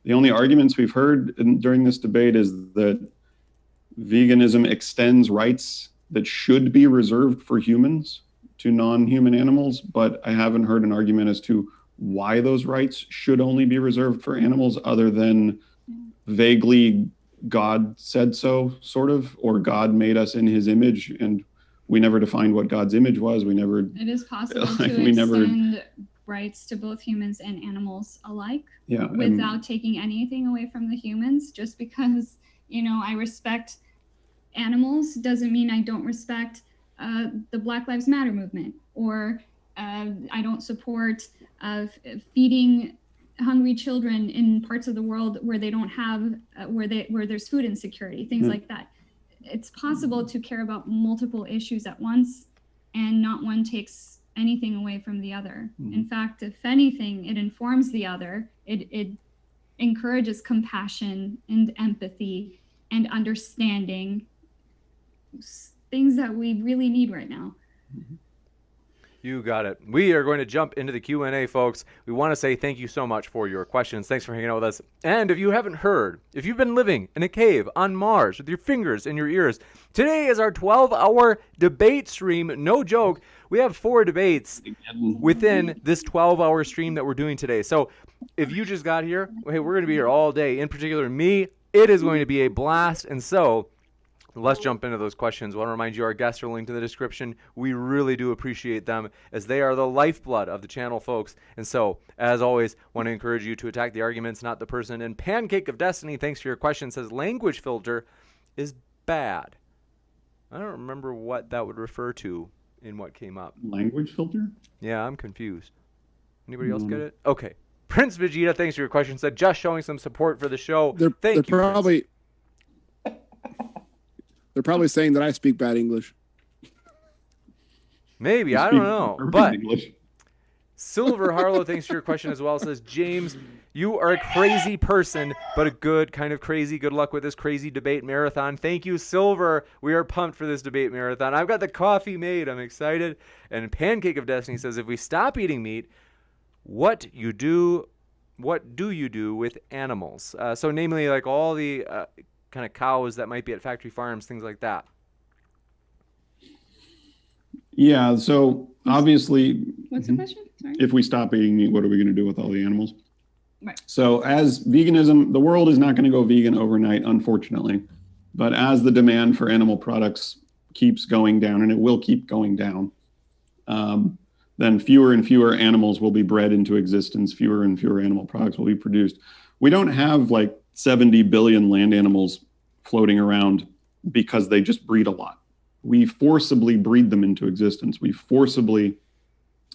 the only arguments we've heard during this debate is that veganism extends rights that should be reserved for humans to non-human animals, but I haven't heard an argument as to why those rights should only be reserved for animals, other than vaguely God said so, sort of, or God made us in his image, and we never defined what God's image was. It is possible to extend rights to both humans and animals alike, without taking anything away from the humans. Just because, I respect animals doesn't mean I don't respect the Black Lives Matter movement, or I don't support feeding hungry children in parts of the world where they don't have where there's food insecurity, things like that. It's possible to care about multiple issues at once, and not one takes anything away from the other. In fact, if anything, it informs the other. It encourages compassion and empathy and understanding, things that we really need right now. You got it. We are going to jump into the Q&A, folks. We want to say thank you so much for your questions. Thanks for hanging out with us. And if you haven't heard, if you've been living in a cave on Mars with your fingers in your ears, today is our 12-hour debate stream. No joke. We have 4 debates within this 12-hour stream that we're doing today. So if you just got here, hey, we're going to be here all day. In particular, me, it is going to be a blast. And so let's jump into those questions. I want to remind you, our guests are linked in the description. We really do appreciate them, as they are the lifeblood of the channel, folks. And so, as always, want to encourage you to attack the arguments, not the person. And Pancake of Destiny, thanks for your question, says language filter is bad. I don't remember what that would refer to in what came up. Language filter? Yeah, I'm confused. Anybody else get it? Okay. Prince Vegeta, thanks for your question, said just showing some support for the show. Thank you, They're probably saying that I speak bad English. Maybe, I don't know. But English. Silver Harlow, thanks for your question as well, says, James, you are a crazy person, but a good kind of crazy. Good luck with this crazy debate marathon. Thank you, Silver. We are pumped for this debate marathon. I've got the coffee made. I'm excited. And Pancake of Destiny says, if we stop eating meat, what do you do with animals? So namely, like all the kind of cows that might be at factory farms, things like that. Yeah, so obviously, What's the question? Sorry. If we stop eating meat, what are we going to do with all the animals? Right. So as veganism, the world is not going to go vegan overnight, unfortunately. But as the demand for animal products keeps going down, and it will keep going down, then fewer and fewer animals will be bred into existence, fewer and fewer animal products will be produced. We don't have like 70 billion land animals floating around because they just breed a lot. We forcibly breed them into existence. We forcibly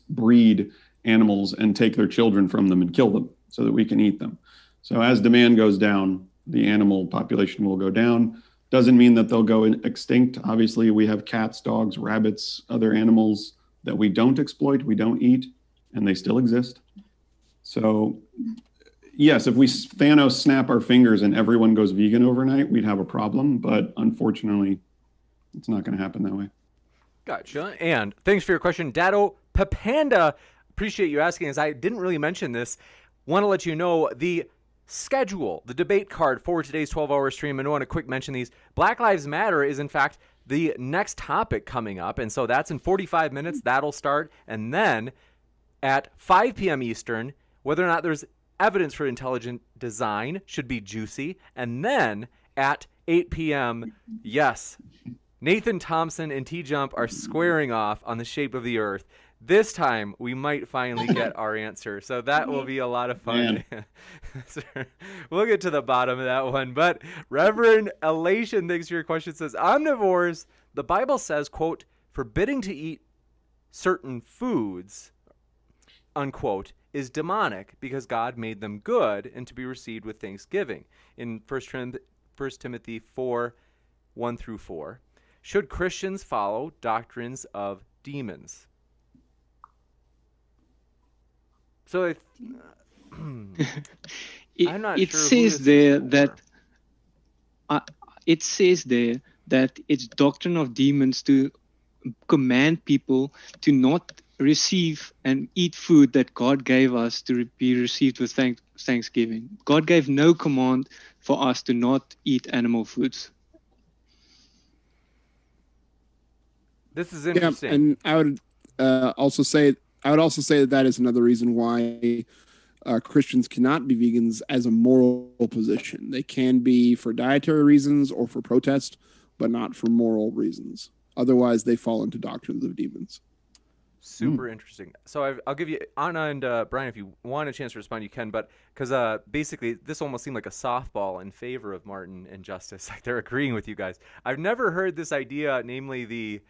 breed animals and take their children from them and kill them so that we can eat them. So as demand goes down, the animal population will go down. Doesn't mean that they'll go extinct. Obviously, we have cats, dogs, rabbits, other animals that we don't exploit, we don't eat, and they still exist. So yes, if we Thanos snap our fingers and everyone goes vegan overnight, we'd have a problem. But unfortunately, it's not going to happen that way. Gotcha. And thanks for your question, Dado Papanda. Appreciate you asking, as I didn't really mention this. Want to let you know the schedule, the debate card for today's 12-hour stream. And I want to quick mention these. Black Lives Matter is, in fact, the next topic coming up. And so that's in 45 minutes. That'll start. And then at 5 p.m. Eastern, whether or not there's evidence for intelligent design should be juicy. And then at 8 p.m., yes, Nathan Thompson and T-Jump are squaring off on the shape of the earth. This time, we might finally get our answer. So that will be a lot of fun. We'll get to the bottom of that one. But Reverend Elation, thanks for your question, says, omnivores, the Bible says, quote, forbidding to eat certain foods, unquote, is demonic because God made them good and to be received with thanksgiving. In 1 Timothy 4, 1 through 4. Should Christians follow doctrines of demons? So I'm not it sure says there that it says there that it's doctrine of demons to command people to not receive and eat food that God gave us to be received with thanksgiving. God gave no command for us to not eat animal foods. This is interesting. Yeah, and I would also say that is another reason why Christians cannot be vegans as a moral position. They can be for dietary reasons or for protest, but not for moral reasons. Otherwise, they fall into doctrines of demons. Super interesting. So I'll give you, Anna and Brian, if you want a chance to respond, you can. But because basically, this almost seemed like a softball in favor of Maarten and Justus. Like they're agreeing with you guys. I've never heard this idea, namely the,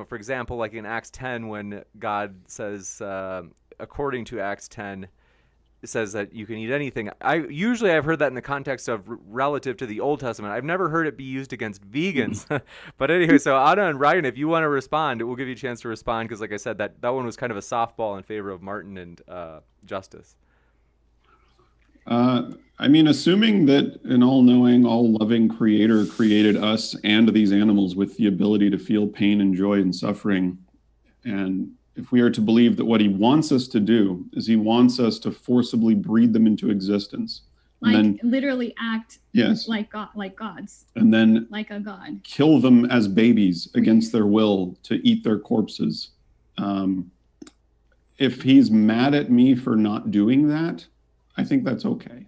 for example, like in Acts 10, when God says, according to Acts 10, it says that you can eat anything. I've heard that in the context of relative to the Old Testament. I've never heard it be used against vegans. But anyway, so Anna and Ryan, if you want to respond, we'll give you a chance to respond because, like I said, that one was kind of a softball in favor of Maarten and Justus. Assuming that an all-knowing, all-loving creator created us and these animals with the ability to feel pain and joy and suffering, and if we are to believe that what he wants us to do is he wants us to forcibly breed them into existence. Like and then, literally act like gods. And then like a god. Kill them as babies against their will to eat their corpses. If he's mad at me for not doing that, I think that's okay.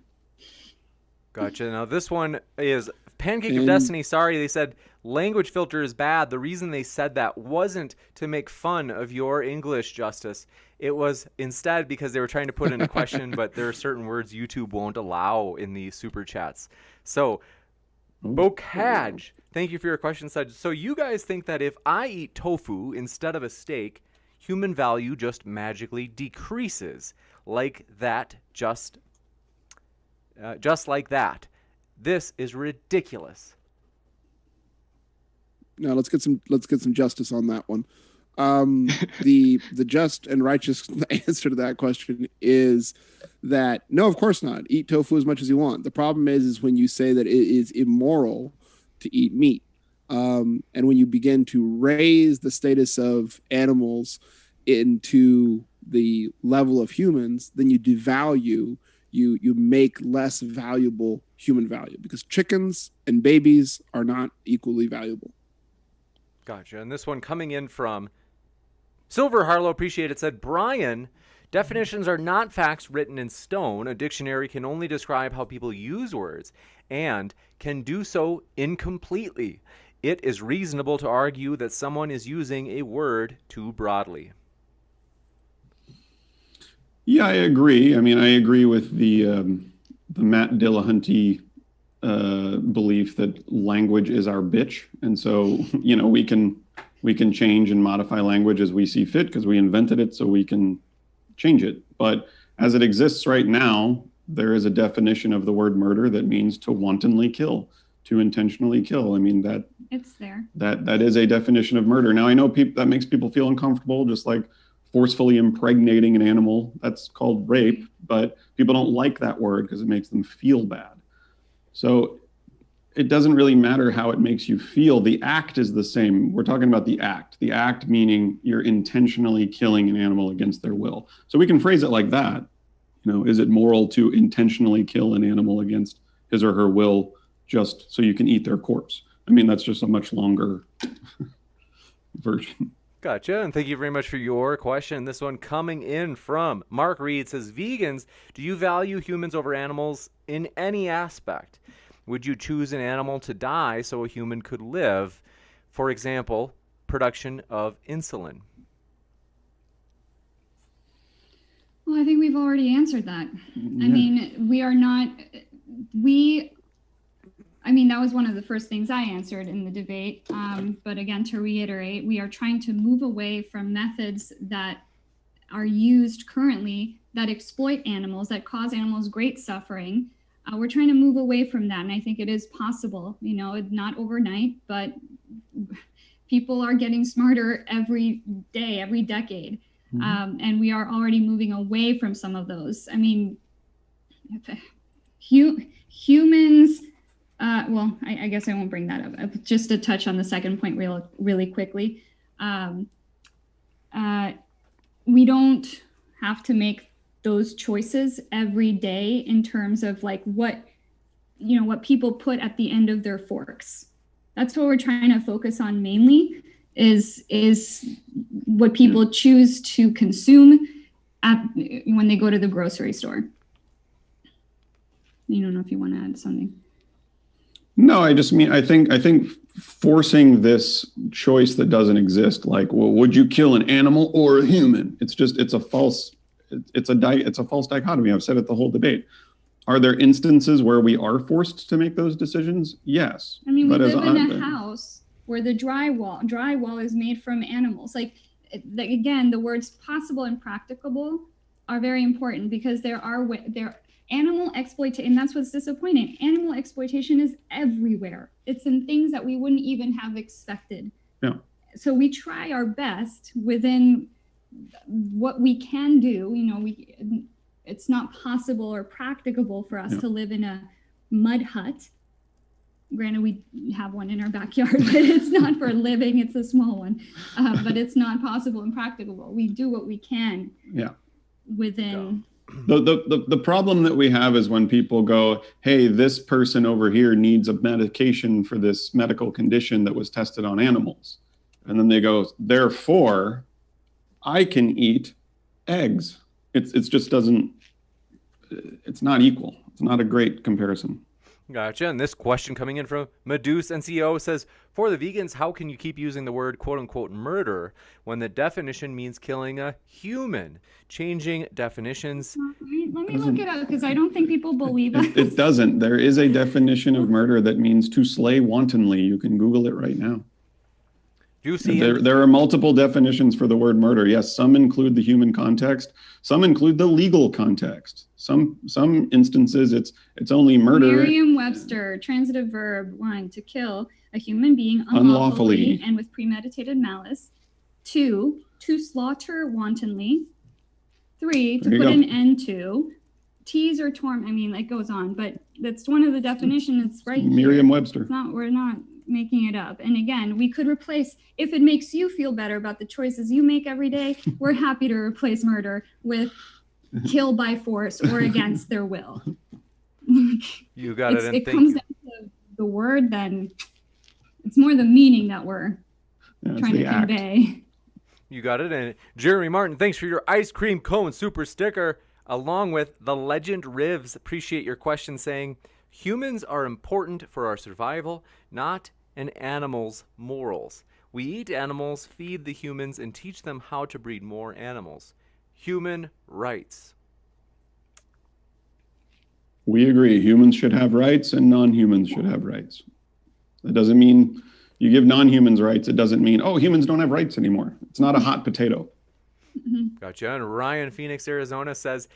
Gotcha. Now this one is Pancake of Destiny. Sorry, they said language filter is bad. The reason they said that wasn't to make fun of your English, Justus. It was instead because they were trying to put in a question, but there are certain words YouTube won't allow in the super chats. So, Bocage, thank you for your question. Said, so you guys think that if I eat tofu instead of a steak, human value just magically decreases like that, just like that. This is ridiculous. Now let's get some justice on that one. The just and righteous answer to that question is that no, of course not. Eat tofu as much as you want. The problem is when you say that it is immoral to eat meat, and when you begin to raise the status of animals into the level of humans, then you devalue. You make less valuable human value because chickens and babies are not equally valuable. Gotcha. And this one coming in from Silver Harlow, appreciate it, said, Brian, Definitions are not facts written in stone. A dictionary can only describe how people use words and can do so incompletely. It is reasonable to argue that someone is using a word too broadly. Yeah, I agree. I mean, I agree with the Matt Dillahunty belief that language is our bitch, and so we can change and modify language as we see fit because we invented it, so we can change it. But as it exists right now, there is a definition of the word murder that means to wantonly kill, to intentionally kill. I mean, that It's there. that is a definition of murder. Now, I know that makes people feel uncomfortable, just like forcefully impregnating an animal. That's called rape, but people don't like that word because it makes them feel bad. So it doesn't really matter how it makes you feel. The act is the same. We're talking about the act meaning you're intentionally killing an animal against their will. So we can phrase it like that. Is it moral to intentionally kill an animal against his or her will just so you can eat their corpse? I mean, that's just a much longer version. Gotcha, and thank you very much for your question. This one coming in from Mark Reed says, vegans, do you value humans over animals in any aspect? Would you choose an animal to die so a human could live? For example, production of insulin. Well, I think we've already answered that. Yeah. I mean, that was one of the first things I answered in the debate. But again, to reiterate, we are trying to move away from methods that are used currently that exploit animals, that cause animals great suffering. We're trying to move away from that. And I think it is possible, not overnight, but people are getting smarter every day, every decade. Mm-hmm. And we are already moving away from some of those. I mean, humans, I guess I won't bring that up. Just to touch on the second point really quickly. We don't have to make those choices every day in terms of like what people put at the end of their forks. That's what we're trying to focus on mainly is what people choose to consume when they go to the grocery store. You don't know if you want to add something. No, I just mean, I think forcing this choice that doesn't exist, like, well, would you kill an animal or a human? It's a false dichotomy. I've said it the whole debate. Are there instances where we are forced to make those decisions? Yes. I mean, we live in a house where the drywall is made from animals. Like again, the words possible and practicable are very important because there animal exploitation, and that's what's disappointing. Animal exploitation is everywhere. It's in things that we wouldn't even have expected. Yeah. So we try our best within what we can do. It's not possible or practicable for us to live in a mud hut. Granted, we have one in our backyard, but it's not for living. It's a small one, but it's not possible and practicable. We do what we can. Yeah. Within. The problem that we have is when people go, hey, this person over here needs a medication for this medical condition that was tested on animals. And then they go, therefore, I can eat eggs. It's not equal. It's not a great comparison. Gotcha. And this question coming in from Meduse NCO says, for the vegans, how can you keep using the word quote unquote murder when the definition means killing a human? Changing definitions. Let me look it up because I don't think people believe us. It doesn't. There is a definition of murder that means to slay wantonly. You can Google it right now. There are multiple definitions for the word murder. Yes, some include the human context. Some include the legal context. Some instances it's only murder. Merriam-Webster, transitive verb, 1, to kill a human being unlawfully and with premeditated malice. 2, to slaughter wantonly. 3, to put an end to. Tease or torment. I mean, it goes on, but that's one of the definitions. It's right here. Merriam-Webster. We're not making it up. And again, we could replace, if it makes you feel better about the choices you make every day, we're happy to replace murder with kill by force or against their will. You got it. It comes down to the word, then it's more the meaning that we're trying to convey. You got it. And Jeremy Martin, thanks for your ice cream cone super sticker, along with the Legend Rivs. Appreciate your question, saying, humans are important for our survival, not an animal's morals. We eat animals, feed the humans, and teach them how to breed more animals. Human rights. We agree. Humans should have rights and non-humans should have rights. That doesn't mean you give non-humans rights. It doesn't mean, oh, humans don't have rights anymore. It's not a hot potato. Gotcha. And Ryan, Phoenix, Arizona says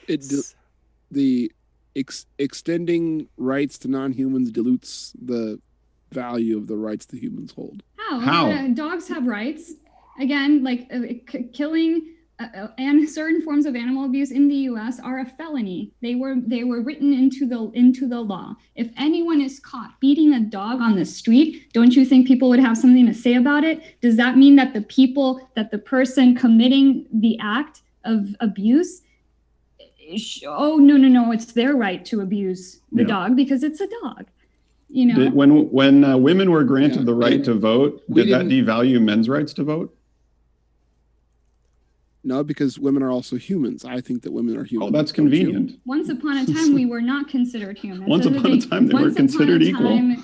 extending rights to non-humans dilutes the value of the rights that humans hold. How? Dogs have rights. Again, like killing and certain forms of animal abuse in the U.S. are a felony. They were written into the law. If anyone is caught beating a dog on the street, don't you think people would have something to say about it? Does that mean that the person committing the act of abuse, no, it's their right to abuse the dog because it's a dog. You know, when women were granted the right to vote, did that devalue men's rights to vote? No, because women are also humans. I think that women are humans. Oh, that's convenient. Once upon a time, we were not considered humans. Once upon a time, they were considered equal.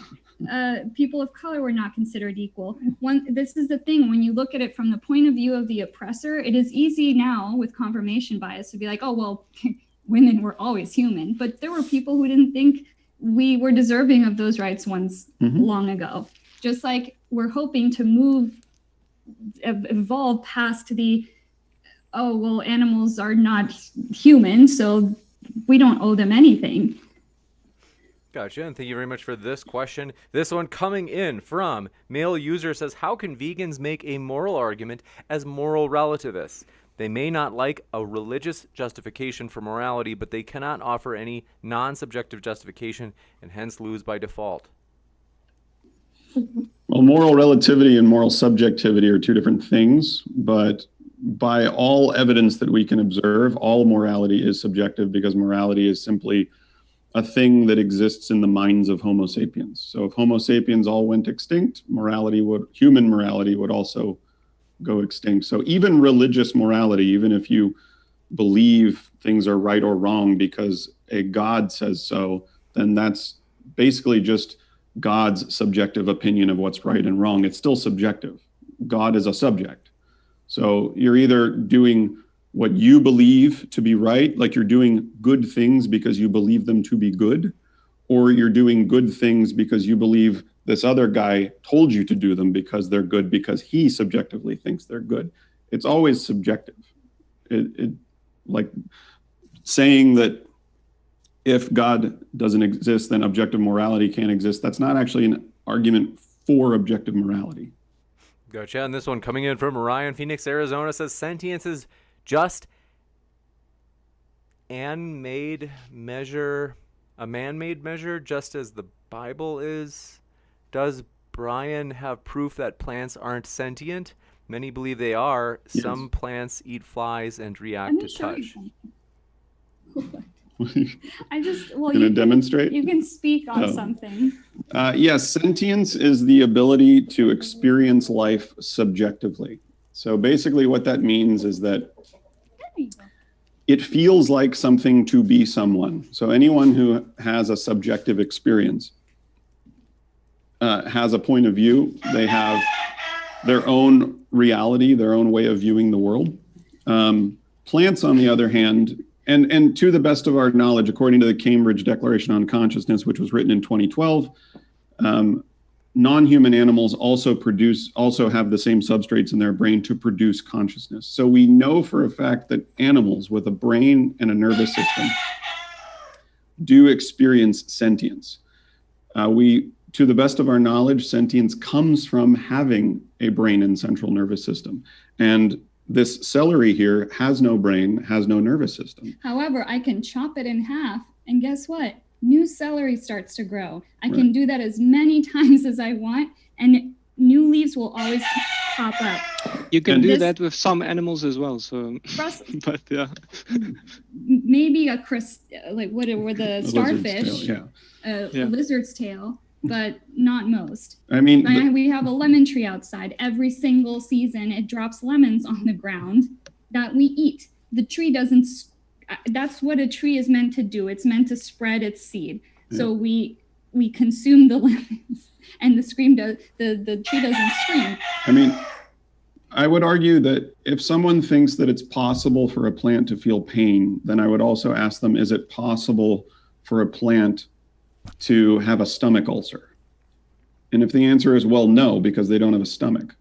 People of color were not considered equal. This is the thing. When you look at it from the point of view of the oppressor, it is easy now with confirmation bias to be like, oh, well, women were always human. But there were people who didn't think we were deserving of those rights once long ago. Just like we're hoping to evolve past the, oh, well, animals are not human, so we don't owe them anything. Gotcha, and thank you very much for this question. This one coming in from male user says, how can vegans make a moral argument as moral relativists? They may not like a religious justification for morality, but they cannot offer any non-subjective justification and hence lose by default. Well, moral relativity and moral subjectivity are two different things, but by all evidence that we can observe, all morality is subjective because morality is simply a thing that exists in the minds of Homo sapiens. So if Homo sapiens all went extinct, human morality would also go extinct. So even religious morality, even if you believe things are right or wrong because a God says so, then that's basically just God's subjective opinion of what's right and wrong. It's still subjective. God is a subject. So you're either doing what you believe to be right, like you're doing good things because you believe them to be good, or you're doing good things because you believe this other guy told you to do them because they're good because he subjectively thinks they're good. It's always subjective. It like saying that if God doesn't exist, then objective morality can't exist. That's not actually an argument for objective morality. Gotcha. And this one coming in from Ryan, Phoenix, Arizona says, sentience is just a man-made measure, just as the Bible is. Does Brian have proof that plants aren't sentient? Many believe they are. Yes. Some plants eat flies and react to touch. Gonna demonstrate? You can speak on something. Yes, sentience is the ability to experience life subjectively. So basically what that means is that it feels like something to be someone. So anyone who has a subjective experience has a point of view. They have their own reality, their own way of viewing the world. Plants, on the other hand, and to the best of our knowledge, according to the Cambridge Declaration on Consciousness, which was written in 2012, non-human animals also have the same substrates in their brain to produce consciousness. So we know for a fact that animals with a brain and a nervous system do experience sentience. To the best of our knowledge, sentience comes from having a brain and central nervous system. And this celery here has no brain, has no nervous system. However, I can chop it in half, and guess what? New celery starts to grow. I can do that as many times as I want, and new leaves will always pop up. You can do that with some animals as well. So, but yeah, maybe with the starfish, tail, a lizard's tail. but not most. I mean, We have a lemon tree outside. Every single season, it drops lemons on the ground that we eat. The tree doesn't. That's what a tree is meant to do. It's meant to spread its seed. So we consume the lemons, and the tree doesn't scream. I mean, I would argue that if someone thinks that it's possible for a plant to feel pain, then I would also ask them, is it possible for a plant to have a stomach ulcer? And if the answer is, well, no, because they don't have a stomach,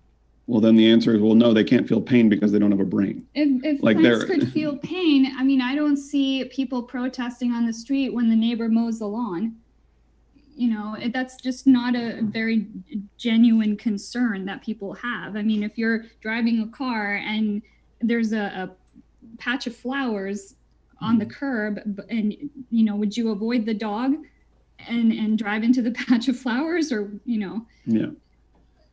well, then the answer is, well, no, they can't feel pain because they don't have a brain. If like plants could feel pain, I mean, I don't see people protesting on the street when the neighbor mows the lawn. You know, that's just not a very genuine concern that people have. I mean, if you're driving a car and there's a patch of flowers on the curb, and, you know, would you avoid the dog and drive into the patch of flowers, or, you know? Yeah.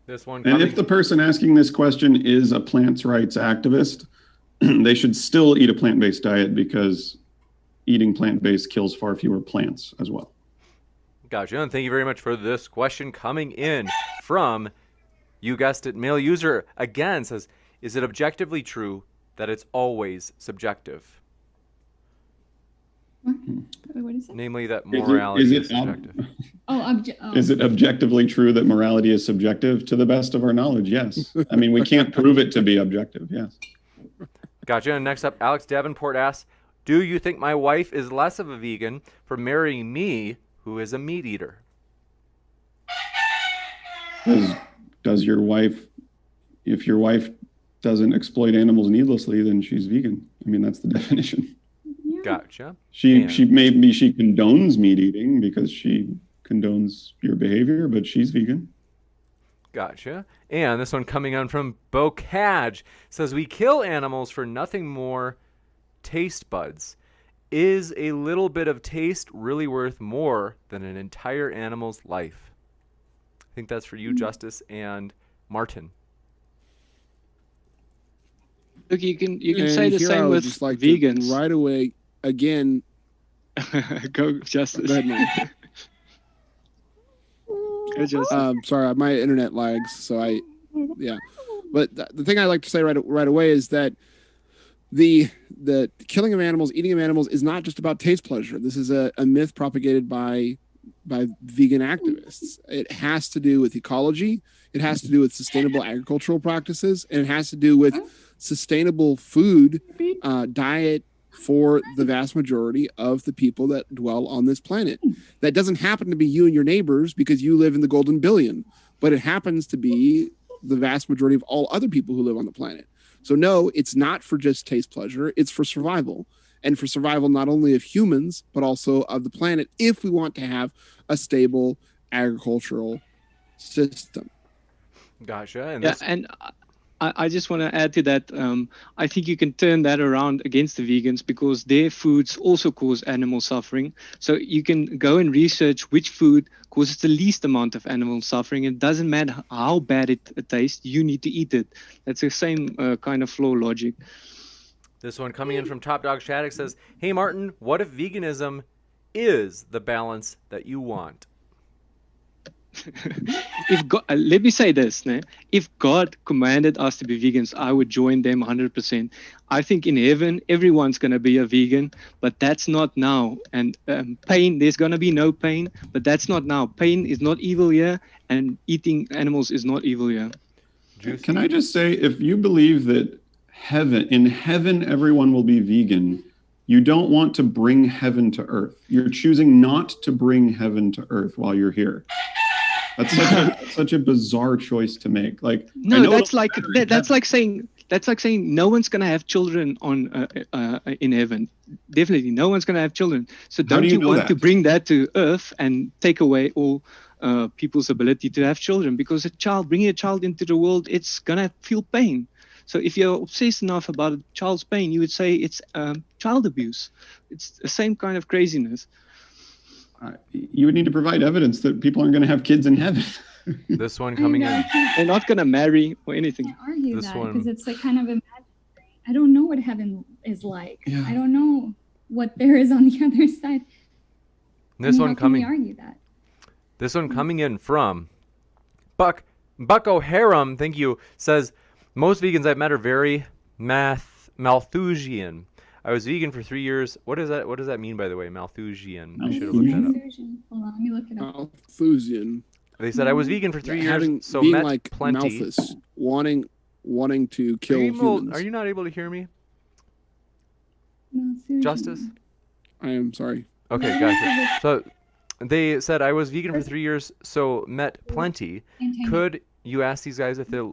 This one and if the person asking this question is a plants rights activist, they should still eat a plant-based diet, because eating plant-based kills far fewer plants as well. Gotcha. And thank you very much for this question coming in from, you guessed it, male user again says, is it objectively true that it's always subjective? What is it? Namely, that morality is subjective. Is it objectively true that morality is subjective? To the best of our knowledge, yes. I mean, we can't prove it to be objective, yes. Gotcha. And next up, Alex Davenport asks, do you think my wife is less of a vegan for marrying me, who is a meat eater? Does your wife, if your wife doesn't exploit animals needlessly, then she's vegan. I mean, that's the definition. Yeah. Gotcha. She condones meat eating because she condones your behavior, but she's vegan. Gotcha. And this one coming on from Bocage says, we kill animals for nothing more taste buds. Is a little bit of taste really worth more than an entire animal's life? I think that's for you, Justus and Maarten. Look, you can say the same with just like vegans. Right away, again. Go, Justus. Go ahead, man. Go, Justus. Sorry, my internet lags, so yeah. But the thing I like to say right away is that the killing of animals, eating of animals is not just about taste pleasure. This is a myth propagated by vegan activists. It has to do with ecology. It has to do with sustainable agricultural practices, and it has to do with sustainable food diet for the vast majority of the people that dwell on this planet. That doesn't happen to be you and your neighbors because you live in the golden billion, but it happens to be the vast majority of all other people who live on the planet. So no, it's not for just taste pleasure. It's for survival, and for survival not only of humans, but also of the planet, if we want to have a stable agricultural system. Gotcha. And yeah, and I just want to add to that. I think you can turn that around against the vegans, because their foods also cause animal suffering. So you can go and research which food causes the least amount of animal suffering. It doesn't matter how bad it tastes, you need to eat it. That's the same kind of flow logic. This one coming in from Top Dog Shattuck says, hey, Maarten, what if veganism is the balance that you want? If God, let me say this, if God commanded us to be vegans, I would join them 100%. I think in heaven, everyone's going to be a vegan, but that's not now. And pain, there's going to be no pain, but that's not now. Pain is not evil here, and eating animals is not evil here. Can I just say, if you believe that in heaven everyone will be vegan, you don't want to bring heaven to earth. You're choosing not to bring heaven to earth while you're here. That's such a bizarre choice to make. Like, no, that's like saying no one's gonna have children in heaven. Definitely, no one's gonna have children. So don't you want to bring that to earth and take away all people's ability to have children? Because bringing a child into the world, it's gonna feel pain. So if you're obsessed enough about a child's pain, you would say it's child abuse. It's the same kind of craziness. You would need to provide evidence that people aren't going to have kids in heaven. This one coming in. They're not going to marry or anything. I can't argue that because it's like kind of imaginary. I don't know what heaven is like. Yeah. I don't know what there is on the other side. This one coming. How can we argue that? This one coming in from Buck O'Haram, thank you, says, most vegans I've met are very Malthusian. I was vegan for 3 years. What does that mean, by the way, Malthusian? I should have looked that up. Hold on, let me look it up. Malthusian. They said I was vegan for 3 Having, years, so being met like plenty. Malthus, wanting to kill humans. Are you not able to hear me, Malthusian. Justice? I am sorry. Okay, gotcha. So they said I was vegan for 3 years, so met plenty. Could you ask these guys if the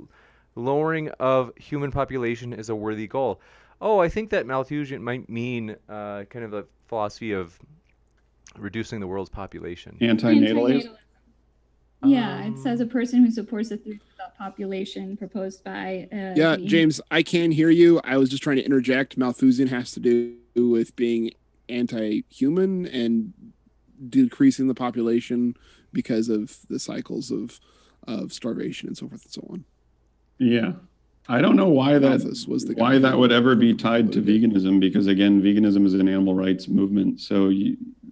lowering of human population is a worthy goal? Oh, I think that Malthusian might mean kind of a philosophy of reducing the world's population. Anti-natalist? Yeah, it says a person who supports the theory of population proposed by. Yeah, James, I can hear you. I was just trying to interject. Malthusian has to do with being anti-human and decreasing the population because of the cycles of starvation and so forth and so on. Yeah. I don't know why Malthus was the guy why that who would ever be tied to veganism, because again, veganism is an animal rights movement. So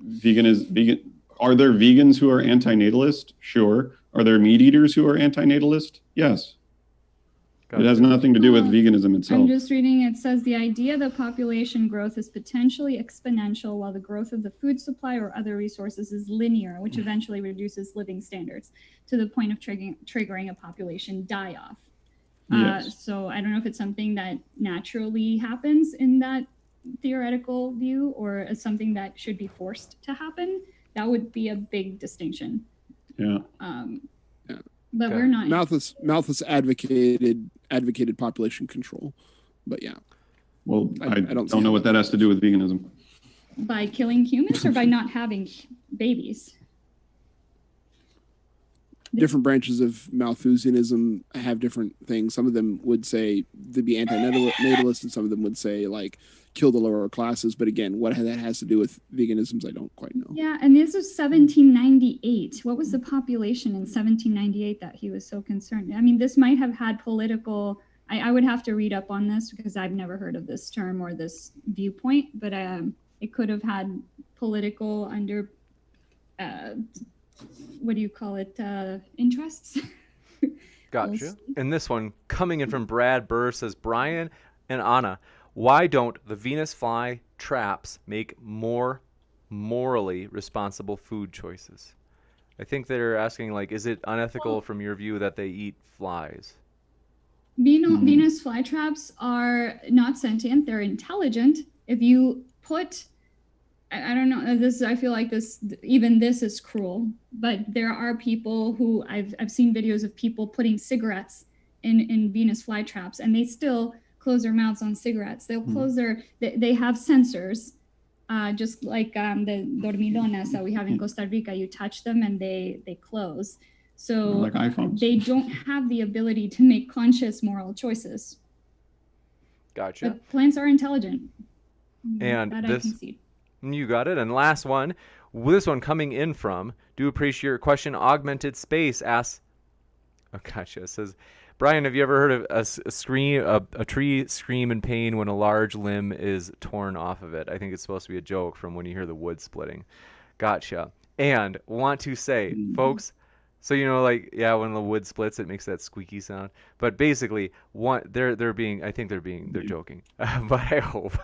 vegan. Are there vegans who are anti-natalist? Sure. Are there meat eaters who are anti-natalist? Yes. It has nothing to do with veganism itself. I'm just reading, it says the idea that population growth is potentially exponential while the growth of the food supply or other resources is linear, which eventually reduces living standards to the point of triggering a population die-off. Yes. So I don't know if it's something that naturally happens in that theoretical view or is something that should be forced to happen. That would be a big distinction. Yeah. But we're not. Malthus advocated population control, but yeah. Well, I don't know what that has to do with veganism. By killing humans or by not having babies? Different branches of Malthusianism have different things. Some of them would say they'd be anti-natalist, and some of them would say like kill the lower classes. But again, what that has to do with veganisms, I don't quite know. Yeah, and this was 1798. What was the population in 1798 that he was so concerned? I mean, this might have had political. I would have to read up on this because I've never heard of this term or this viewpoint, but it could have had political what do you call it? Interests. Gotcha. And this one coming in from Brad Burr says, Brian and Anna, why don't the Venus fly traps make more morally responsible food choices? I think they're asking, like, is it unethical from your view that they eat flies? Venus flytraps are not sentient. They're intelligent. If you put, I don't know, I feel like this is cruel, but there are people who I've seen videos of people putting cigarettes in Venus flytraps, and they still close their mouths on cigarettes. They'll close they have sensors, just like the dormilonas that we have in Costa Rica. You touch them and they close. So like iPhones. They don't have the ability to make conscious moral choices. Gotcha. But plants are intelligent. And that this, I concede. You got it. And last one, this one coming in from, do appreciate your question, Augmented Space asks, oh gotcha, it says, Brian, have you ever heard of a tree scream in pain when a large limb is torn off of it? I think it's supposed to be a joke from when you hear the wood splitting. Gotcha. And want to say, folks, so when the wood splits, it makes that squeaky sound. But basically, they're joking. But I hope.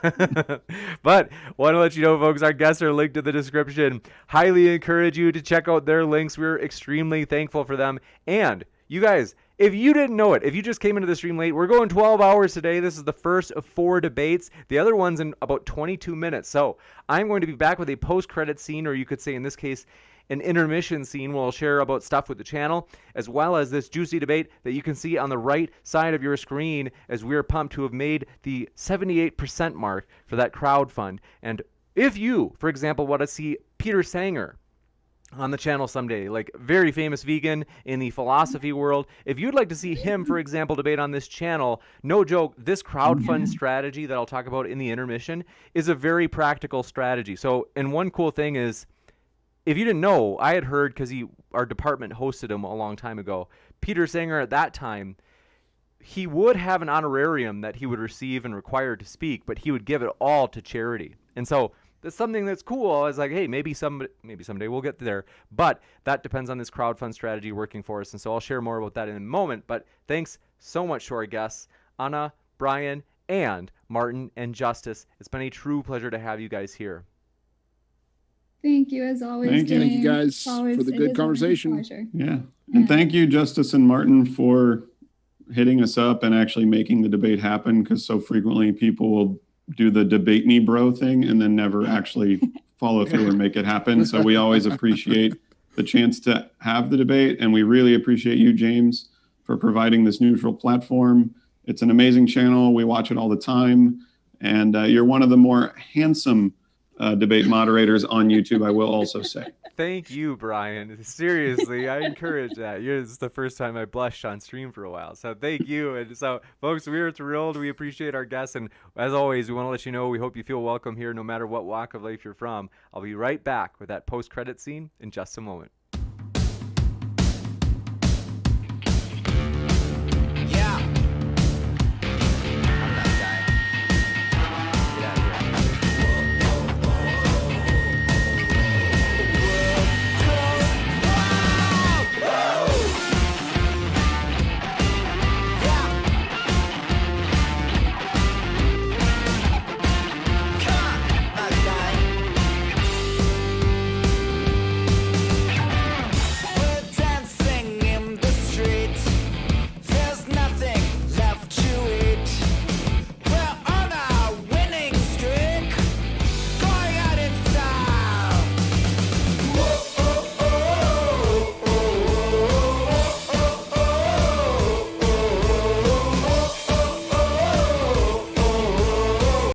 But want to let you know, folks, our guests are linked in the description. Highly encourage you to check out their links. We're extremely thankful for them. And you guys, if you didn't know it, if you just came into the stream late, we're going 12 hours today. This is the first of 4 debates. The other one's in about 22 minutes. So I'm going to be back with a post-credit scene, or you could say in this case, an intermission scene where I'll share about stuff with the channel, as well as this juicy debate that you can see on the right side of your screen, as we're pumped to have made the 78% mark for that crowd fund. And if you, for example, want to see Peter Sanger on the channel someday, like very famous vegan in the philosophy world, if you'd like to see him, for example, debate on this channel, no joke, this crowdfund strategy that I'll talk about in the intermission is a very practical strategy. So, and one cool thing is, if you didn't know, I had heard, because our department hosted him a long time ago, Peter Sanger at that time, he would have an honorarium that he would receive and required to speak, but he would give it all to charity. And so that's something that's cool. It's like, hey, maybe someday we'll get there. But that depends on this crowdfund strategy working for us. And so I'll share more about that in a moment. But thanks so much to our guests, Anna, Brian, and Maarten and Justus. It's been a true pleasure to have you guys here. Thank you, as always. Thank you. Thank you James. guys Always, for the it good is a conversation. pleasure. Yeah. And thank you, Justus and Maarten, for hitting us up and actually making the debate happen, because so frequently people will do the debate me bro thing and then never actually follow through and make it happen. So we always appreciate the chance to have the debate. And we really appreciate you, James, for providing this neutral platform. It's an amazing channel. We watch it all the time. And you're one of the more handsome debate moderators on YouTube, I will also say. Thank you, Brian. Seriously, I encourage that. It's the first time I blushed on stream for a while. So thank you. And so, folks, we're thrilled. We appreciate our guests. And as always, we want to let you know we hope you feel welcome here no matter what walk of life you're from. I'll be right back with that post-credit scene in just a moment.